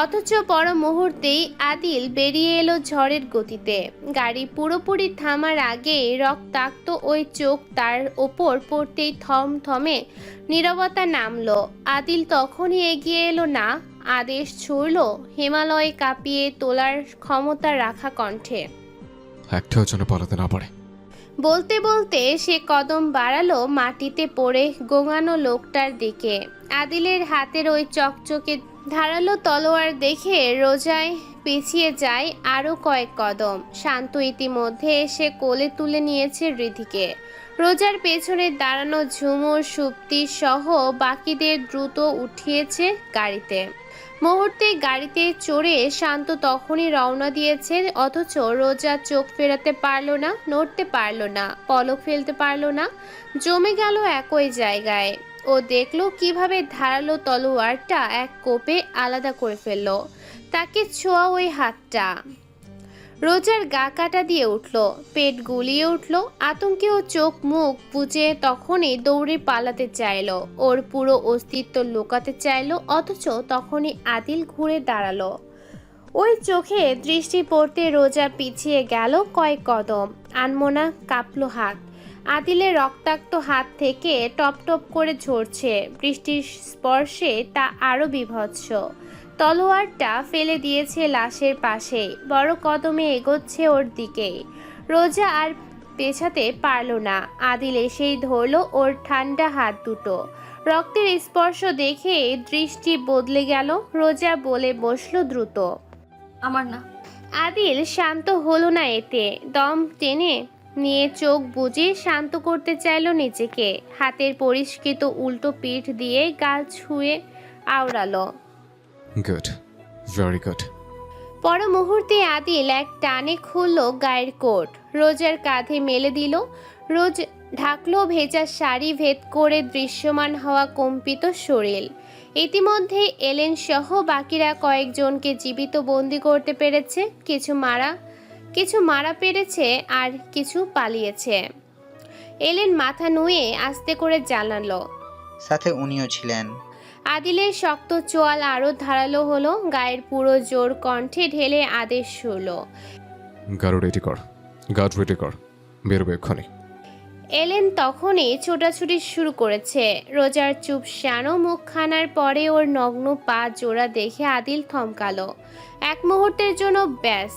অথচ পর মুহূর্তেই আদিল বেরিয়ে এলো ঝড়ের গতিতে। গাড়ি পুরোপুরি থামার আগে রক্তাক্ত ওই চোখ তার ওপর পড়তেই থমথমে নীরবতা নামলো। আদিল তখনই এগিয়ে এলো না, আদেশ ছুড়ল হিমালয় কাঁপিয়ে তোলার ক্ষমতা রাখা কণ্ঠে, একটাও যেন পালাতে না পারে। বলতে বলতে সে কদম বাড়ালো মাটিতে পড়ে গোঙানো লোকটার দিকে। আদিলের হাতের ওই চকচকে ধারালো তলোয়ার দেখে রোজায় পিছিয়ে যায় আরও কয়েক কদম। শান্ত ইতিমধ্যে এসে কোলে তুলে নিয়েছে রিধিকে। রোজার পেছনে দাঁড়ানো ঝুমুর, সুপ্তি সহ বাকিদের দ্রুত উঠিয়েছে গাড়িতে। মুহূর্তে গাড়িতে চড়ে শান্ত তখনই রওনা দিয়েছে। অথচ রোজা চোখ ফেরাতে পারল না, নড়তে পারল না, পলক ফেলতে পারল না। জমে গেল একই জায়গায়। ও দেখলো কিভাবে ধারালো তলোয়ারটা এক কোপে আলাদা করে ফেলল তাকে ছোঁয়া ওই হাতটা। রোজার গা কাটা দিয়ে উঠল, পেট গুলিয়ে উঠল। আতঙ্কে ও চোখ মুখ বুজে তখনই দৌড়ে পালাতে চাইল, ওর পুরো অস্তিত্ব লুকাতে চাইল। অথচ তখনই আদিল ঘুরে দাঁড়ালো। ওই চোখে দৃষ্টি পড়তে রোজা পিছিয়ে গেল কয়েক কদম। আনমনা কাঁপলো হাত। আদিলের রক্তাক্ত হাত থেকে টপ টপ করে ঝরছে। বৃষ্টির স্পর্শে তা আরও বিভৎস। তলোয়ারটা ফেলে দিয়েছে লাশের পাশে, বড় কদমে এগোচ্ছে ওর দিকেই। রোজা আর পেছাতে পারল না। আদিল এসেই ধরল ওর ঠান্ডা হাত দুটো। রক্তের স্পর্শ দেখে দৃষ্টি বদলে গেল। রোজা বলে বসলো দ্রুত, আমার না। আদিল শান্ত হলো না এতে। দম টেনে নিয়ে চোখ বুজে শান্ত করতে চাইল নিজেকে। হাতের পরিষ্কৃত উল্টো পিঠ দিয়ে গাল ছুঁয়ে আওড়ালো, গুড, ভেরি গুড। পর মুহূর্তে আদিল এক টানে খুলল গায়ের কোট, রোজার কাঁধে মেলে দিল। রোজ ঢাকলো ভেজা শাড়ি ভেদ করে দৃশ্যমান হওয়া কম্পিত শরীর। ইতিমধ্যে এলেন সহ বাকিরা কয়েকজনকে জীবিত বন্দি করতে পেরেছে। কিছু মারা পেরেছে আর কিছু পালিয়েছে। এলেন মাথা নুয়ে আস্তে করে জানালো। সাথে উনিও ছিলেন। আদিলের শক্ত চোয়াল আরো ধারালো হলো, গায়ের পুরো জোর কণ্ঠে ঢেলে আদেশ শুরলো। গাড়ি রেডি কর, গার্ড রেডি কর, বেরোবে এক্ষুনি। এলেন তখনই ছোটাছুটি শুরু করেছে। রোজার চুপ শানো মুখখানার পরে ওর নগ্ন পা জোড়া দেখে আদিল থমকালো। এক মুহূর্তের জন্য ব্যাস,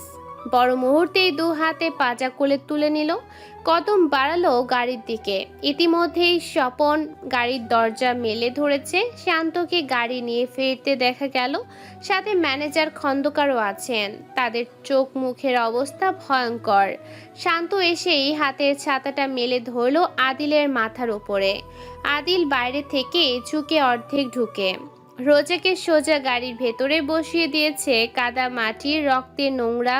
বড় মুহূর্তেই দু হাতে পাজা কোলে তুলে নিল, কদম বাড়ালো গাড়ির দিকে। ইতিমধ্যেই স্বপন গাড়ির দরজা মেলে ধরেছে। শান্তকে গাড়ি নিয়ে ফিরতে দেখা গেল, সাথে ম্যানেজার খন্দকারও আছেন। তাদের চোখ মুখের অবস্থা ভয়ঙ্কর। শান্ত এসেই হাতের ছাতাটা মেলে ধরলো আদিলের মাথার উপরে। আদিল বাইরে থেকে ঝুঁকে অর্ধেক ঢুকে রোজাকে সোজা গাড়ির ভেতরে বসিয়ে দিয়েছে। কাদা মাটির রক্তে নোংরা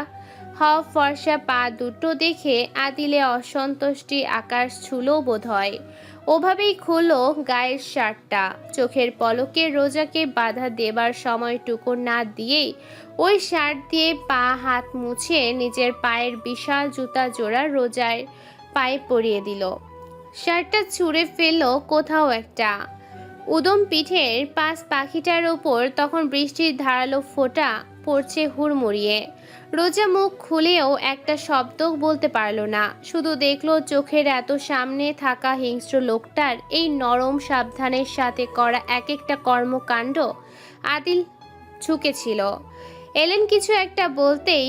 ফর্সা পা দুটো দেখে আদিলে অসন্তুষ্টি আকাশ ছুলো বোধ হয়। ওভাবেই খুললো গায়ের শার্টটা। চোখের পলকে রোজাকে বাধা দেবার সময়টুকু না দিয়েই ওই শার্ট দিয়ে পা হাত মুছে নিজের পায়ের বিশাল জুতা জোড়া রোজার পায়ে পরিয়ে দিল। শার্টটা ছুঁড়ে ফেললো কোথাও একটা। উদম পিঠের পাশ পাখিটার ওপর তখন বৃষ্টির ধারালো ফোঁটা পড়ছে হুড়মুড়িয়ে। রোজা মুখ খুলেও একটা শব্দ বলতে পারল না, শুধু দেখলো চোখের এত সামনে থাকা হিংস্র লোকটার এই নরম সাবধানের সাথে করা এক একটা কর্মকাণ্ড। আদিল ঝুঁকেছিল। এলেন কিছু একটা বলতেই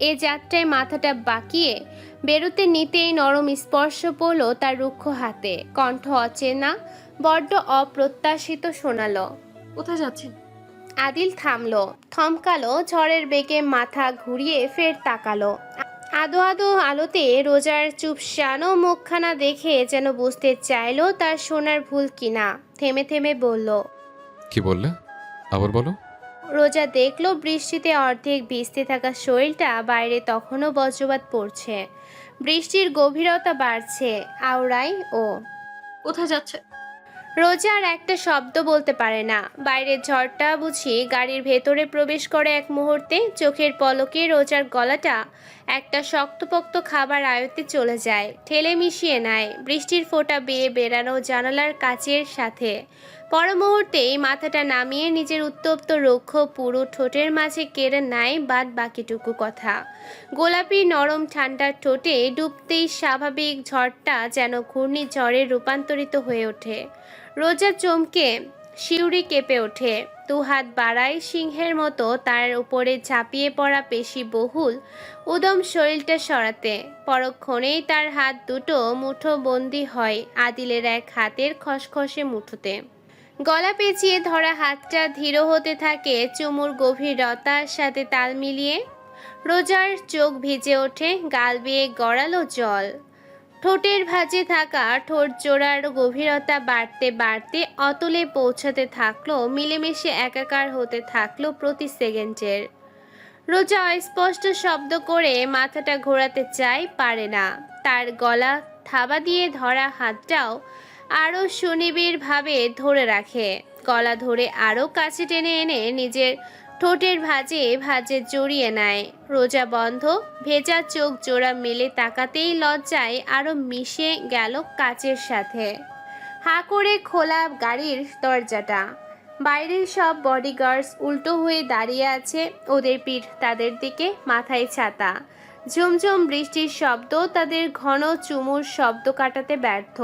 এ যাত্রায় মাথাটা বাঁকিয়ে বেরোতে নিতেই নরম স্পর্শ পড়ল তার রুক্ষ হাতে। কণ্ঠ অচেনা, বড্ড অপ্রত্যাশিত শোনালো। কোথায় যাচ্ছেন? আদিল থামলো, থমকালো, ঝড়ের বেগে মাথা ঘুরিয়ে ফের তাকালো। আদো আদো আলোতে রোজার চুপসানো মুখখানা দেখে যেন বুঝতে চাইলো তার শোনার ভুল কিনা। থেমে থেমে বলল, কি বললে? আবার বলো। রোজা দেখলো বৃষ্টিতে অর্ধেক ভিজতে থাকা শরীরটা, বাইরে তখনও বজ্রপাত পড়ছে, বৃষ্টির গভীরতা বাড়ছে। আওড়াই ও কোথায় যাচ্ছে? রোজা আর একটা শব্দ বলতে পারে না। বাইরের ঝড়টা বুঝি গাড়ির ভেতরে প্রবেশ করে এক মুহূর্তে। চোখের পলকে রোজার গলাটা একটা শক্তপোক্ত খাবার আয়ত্তে চলে যায়, ঠেলে মিশিয়ে নেয় বৃষ্টির ফোঁটা বেয়ে বেরানো জানালার কাচের সাথে। পর মুহূর্তেই মাথাটা নামিয়ে নিজের উত্তপ্ত রুক্ষ পুরো ঠোঁটের মাঝে কেড়ে নেয় বাদ বাকিটুকু কথা। গোলাপি নরম ঠান্ডার ঠোঁটে ডুবতেই স্বাভাবিক ঝড়টা যেন ঘূর্ণিঝড়ে রূপান্তরিত হয়ে ওঠে। রোজা চমকে শিউরি কেঁপে ওঠে, দু হাত বাড়ায় সিংহের মতো তার উপরে ঝাঁপিয়ে পড়া পেশি বহুল উদম শরীরটা সরাতে। পরক্ষণেই তার হাত দুটো মুঠো বন্দি হয় আদিলের এক হাতের খসখসে মুঠোতে। গলা পেঁচিয়ে ধরা হাতটা ধীর হতে থাকে চুমুর গভীরতার সাথে তাল মিলিয়ে। রোজার চোখ ভিজে ওঠে, গাল বেয়ে গড়ালো জল। ঠোঁটের ভাঁজে থাকা ঠোঁট জোড়ার গভীরতা বাড়তে বাড়তে অতলে পৌঁছাতে থাকলো, মিলেমিশে একাকার হতে থাকলো প্রতি সেকেন্ডের। রোজা অস্পষ্ট শব্দ করে মাথাটা ঘোরাতে চায়, পারে না। তার গলা থাবা দিয়ে ধরা হাতটাও আরও সুনিবিড়ভাবে ধরে রাখে। গলা ধরে আরও কাছে টেনে এনে নিজের ঠোঁটের ভাঁজে ভাঁজে জড়িয়ে নেয়। রোজা বন্ধ ভেজা চোখ জোড়া মেলে তাকাতেই লজ্জায় আরও মিশে গেল কাচের সাথে। হা করে খোলা গাড়ির দরজাটা। বাইরের সব বডিগার্ডস উল্টো হয়ে দাঁড়িয়ে আছে, ওদের পিঠ তাদের দিকে, মাথায় ছাতা। ঝুমঝুম বৃষ্টির শব্দ তাদের ঘন চুমুর শব্দ কাটাতে ব্যর্থ।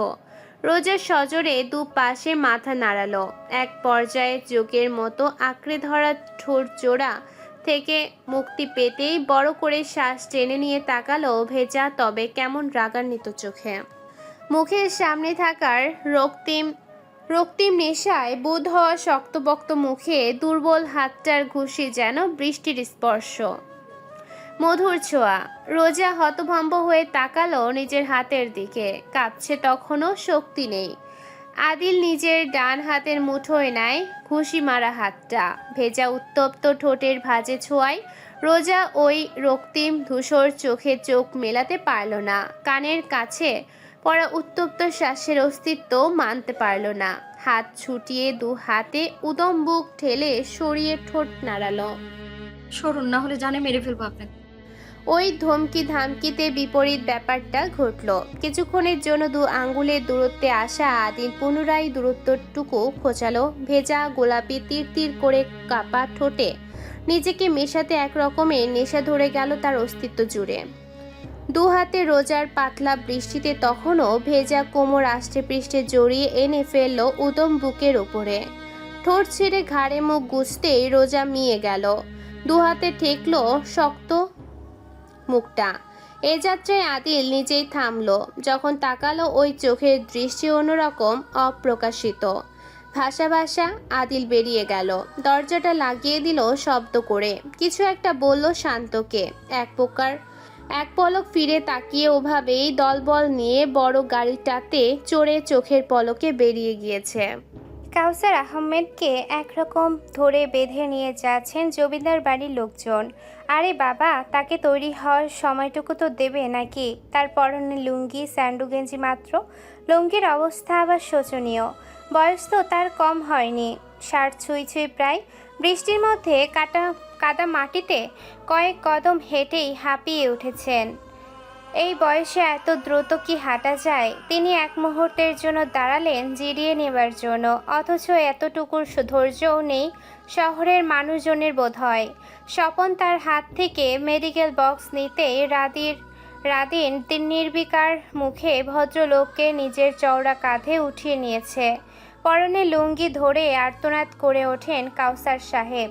রোজা সজোরে দুপাশে মাথা নাড়ালো। এক পর্যায়ে যোগের মতো আঁকড়ে ধরা ঠোঁট জোড়া থেকে মুক্তি পেতেই বড় করে শ্বাস টেনে নিয়ে তাকালো ভেজা তবে কেমন রাগান্বিত চোখে। মুখের সামনে থাকার রক্তিম নেশায় বোধ হওয়া শক্তপোক্ত মুখে দুর্বল হাতটার ঘুষি যেন বৃষ্টির স্পর্শ, মধুর ছোঁয়া। রোজা হতভম্ব হয়ে তাকালো নিজের হাতের দিকে, কাঁপছে তখনও, শক্তি নেই। আদিল নিজের ডান হাতের মুঠোয় নেয় ঘুষি মারা হাতটা। ভেজা উত্তপ্ত ঠোঁটের ভাঁজে ছোঁয়ায় রোজা ওই রক্তিম ধূসর চোখে চোখ মেলাতে পারল না, কানের কাছে পড়া উত্তপ্ত শ্বাসের অস্তিত্ব মানতে পারল না। হাত ছুটিয়ে দু হাতে উদম বুক ঠেলে সরিয়ে ঠোঁট নাড়ালো। সরুন, না হলে জানে মেরে ফেলবো আপনাকে। ওই ধমকি ধামকিতে বিপরীত ব্যাপারটা ঘটল। কিছুক্ষণের জন্য দু আঙ্গুলের দূরত্বে আসা আদিল পুনরায় দূরত্বটুকু খোঁচালো। ভেজা গোলাপি তীর তীর করে কাপা ঠোঁটে নিজেকে মেশাতে এক রকমের নেশা ধরে গেল তার অস্তিত্ব জুড়ে। দু হাতে রোজার পাতলা বৃষ্টিতে তখনও ভেজা কোমর আষ্টে পৃষ্ঠে জড়িয়ে এনে ফেলল উদম বুকের ওপরে। ঠোঁট ছেড়ে ঘাড়ে মুখ গুজতেই রোজা মিয়ে গেল। দু হাতে ঠেকল শক্ত মুখটা। এ যাত্রায় আদিল নিজেই থামলো। যখন তাকালো ওই চোখের দৃষ্টি অন্যরকম, অপ্রকাশিত। ভাষা ভাষা আদিল বেরিয়ে গেল। দরজাটা লাগিয়ে দিল শব্দ করে। কিছু একটা বলল শান্তকে। এক পলক ফিরে তাকিয়ে ওভাবেই দলবল নিয়ে বড় গাড়িটাতে চড়ে চোখের পলকে বেরিয়ে গিয়েছে। কাউসার আহমেদকে একরকম ধরে বেঁধে নিয়ে যাচ্ছেন জমিদার বাড়ির লোকজন। আরে বাবা, তাকে তৈরি হওয়ার সময়টুকু তো দেবে নাকি? তার পরনে লুঙ্গি, স্যান্ডু গেঞ্জি মাত্র। লুঙ্গির অবস্থা আবার শোচনীয়। বয়স তো তার কম হয়নি, 60 ছুঁই ছুঁই প্রায়। বৃষ্টির মধ্যে কাদা মাটিতে কয়েক কদম হেঁটেই হাঁপিয়ে উঠেছেন। এই বয়সে এত দ্রুত কি হাঁটা যায়? তিনি এক মুহূর্তের জন্য দাঁড়ালেন জিরিয়ে নেবার জন্য, অথচ এতটুকুর ধৈর্যও নেই শহরের মানুষজনের বোধহয়। স্বপন তার হাত থেকে মেডিকেল বক্স নিতেই রাদিন নির্বিকার মুখে ভদ্রলোককে নিজের চওড়া কাঁধে উঠিয়ে নিয়েছে। পরনে লুঙ্গি ধরে আর্তনাদ করে ওঠেন কাউসার সাহেব।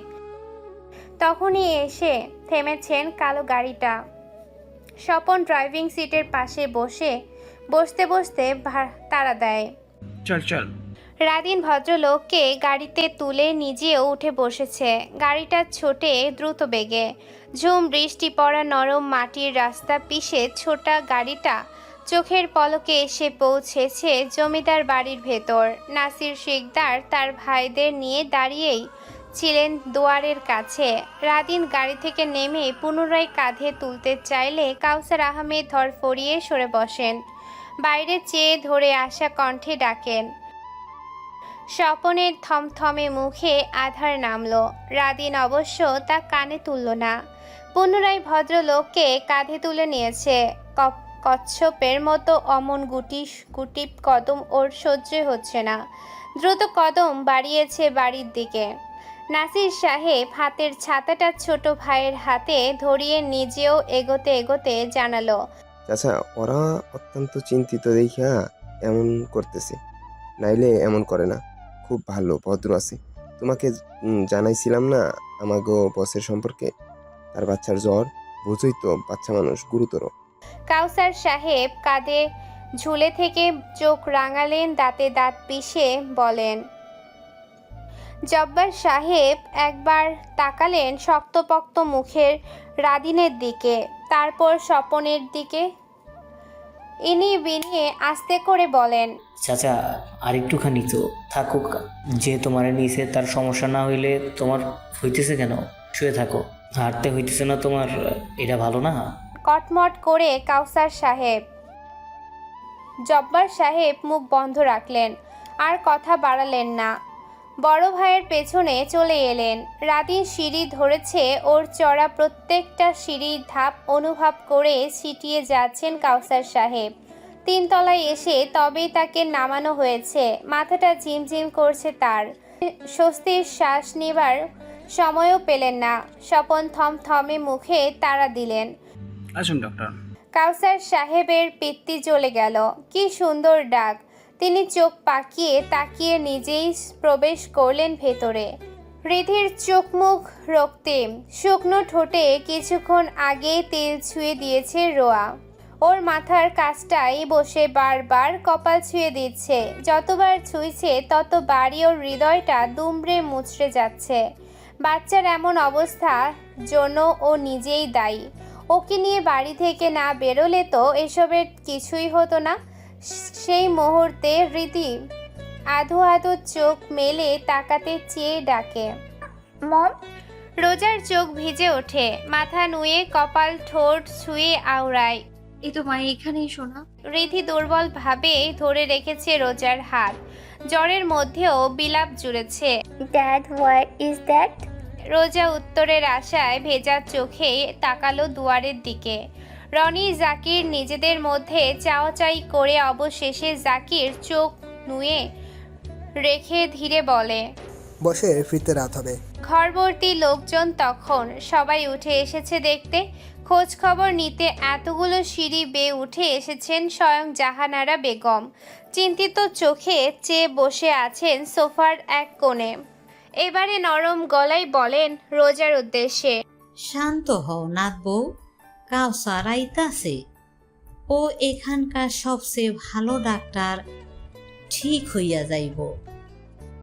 তখনই এসে থেমেছেন কালো গাড়িটা। স্বপন ড্রাইভিং সিটের পাশে বসতে বসতে তাড়া দেয়, চল চল। রাদিন ভদ্রলোককে গাড়িতে তুলে নিজেও উঠে বসেছে। গাড়িটা ছোটে দ্রুত বেগে। ঝুম বৃষ্টি পড়া নরম মাটির রাস্তা পিষে ছোটা গাড়িটা চোখের পলকে এসে পৌঁছেছে জমিদার বাড়ির ভেতর। নাসির শিকদার তার ভাইদের নিয়ে দাঁড়িয়েই ছিলেন দুয়ারের কাছে। রাদিন গাড়ি থেকে নেমে পুনরায় কাঁধে তুলতে চাইলে কাউসার আহমেদ ধরফড়িয়ে সরে বসেন। বাইরে চেয়ে ধরে আসা কণ্ঠে ডাকেন। স্বপনের থমথমে মুখে আধার নামলো। রাদিন অবশ্য তা কানে তুলল না। পুনরায় ভদ্রলোককে কাঁধে তুলে নিয়েছে। কচ্ছপের মতো অমন গুটি কদম ওর সহ্য হচ্ছে না। দ্রুত কদম বাড়িয়েছে বাড়ির দিকে। নাসির সাহেব হাতের ছাতাটা ছোট ভাইয়ের হাতে ধরিয়ে নিজেও এগোতে এগোতে জানালো, চাচা, ওরা অত্যন্ত চিন্তিত দেখিয়া এমন করতেছে, নাইলে এমন করে না। খুব ভালো ভদ্র আছে। তোমাকে জানাইছিলাম না আমাগো বসের সম্পর্কে? তার বাচ্চার জ্বর, বুঝই তো, বাচ্চা মানুষ, গুরুতর। কাউসার সাহেব কাঁধে ঝুলে থেকে চোখ রাঙালেন, দাঁতে দাঁত পিষে বলেন। জব্বার সাহেব একবার তাকালেন শক্তপোক্ত মুখের রাদিনের দিকে, তারপর স্বপনের দিকে। ইনি বিনিয়ে আস্তে করে বলেন, চাচা আর একটুখানি তো থাকুক। যে তোমার নিচে তার সমস্যা না হইলে তোমার হইতেছে কেন? শুয়ে থাকো, হাঁটতে হইতেছে না তোমার, এটা ভালো না। কটমট করে কাউসার সাহেব। জব্বার সাহেব মুখ বন্ধ রাখলেন, আর কথা বাড়ালেন না। বড় ভাইয়ের পেছনে চলে এলেন। রাদিন সিঁড়ি ধরেছে। ওর চড়া প্রত্যেকটা সিঁড়ির ধাপ অনুভব করে ছিটিয়ে যাচ্ছেন কাউসার সাহেব। 3 তলায় এসে তবেই তাকে নামানো হয়েছে। মাথাটা ঝিমঝিম করছে তার। স্বস্তির শ্বাস নেবার সময়ও পেলেন না। স্বপন থমথমে মুখে তাড়া দিলেন, আসুন ডক্টর। কাউসার সাহেবের পিত্তি জ্বলে গেল। কি সুন্দর ডাক! তিনি চোখ পাকিয়ে তাকিয়ে নিজেই প্রবেশ করলেন ভেতরে। রিধির চোখ মুখ রক্তিম, শুকনো ঠোঁটে কিছুক্ষণ আগে তেল ছুঁয়ে দিয়েছে রোয়া। ওর মাথার কাছটাই বসে বারবার কপাল ছুঁয়ে দিচ্ছে। যতবার ছুঁইছে ততবারই ওর হৃদয়টা দুমড়ে মুচড়ে যাচ্ছে। বাচ্চার এমন অবস্থা জন্য ও নিজেই দায়ী। ওকে নিয়ে বাড়ি থেকে না বেরোলে তো এসবের কিছুই হতো না। সেই মুহূর্তে রীতি আধো আধো চোখ মেলে তাকাতে চেয়ে ডাকে, মম। রোজার চোখ ভিজে ওঠে, মাথা নুয়ে কপাল ঠোঁট ছুঁয়ে আওড়ায়। এই তো মা এখানেই শোনা। রিধি দুর্বল ভাবে ধরে রেখেছে রোজার হাত, জ্বরের মধ্যেও বিলাপ জুড়েছে। Dad, what is that? Roja উত্তরের আশায় ভেজা চোখে তাকালো দুয়ারের দিকে। রনি জাকির নিজেদের মধ্যে চাওয়াচাই করে অবশেষে জাকির চোখ নুয়ে রেখে ধীরে বলে, বসে ফিরতে রাত হবে। ঘরভর্তি লোকজন তখন, সবাই উঠে এসেছে দেখতে। খোঁজ খবর নিতে এতগুলো সিঁড়ি বেয়ে উঠে এসেছেন স্বয়ং জাহানারা বেগম। চিন্তিত চোখে চেয়ে বসে আছেন সোফার এক কোণে। এবারে নরম গলায় বলেন রোজার উদ্দেশ্যে, শান্ত হও নাথ বউ, কাউসার আইতাছে। ও এখানকার সবচেয়ে ভালো ডাক্তার, ঠিক হইয়া যাইব।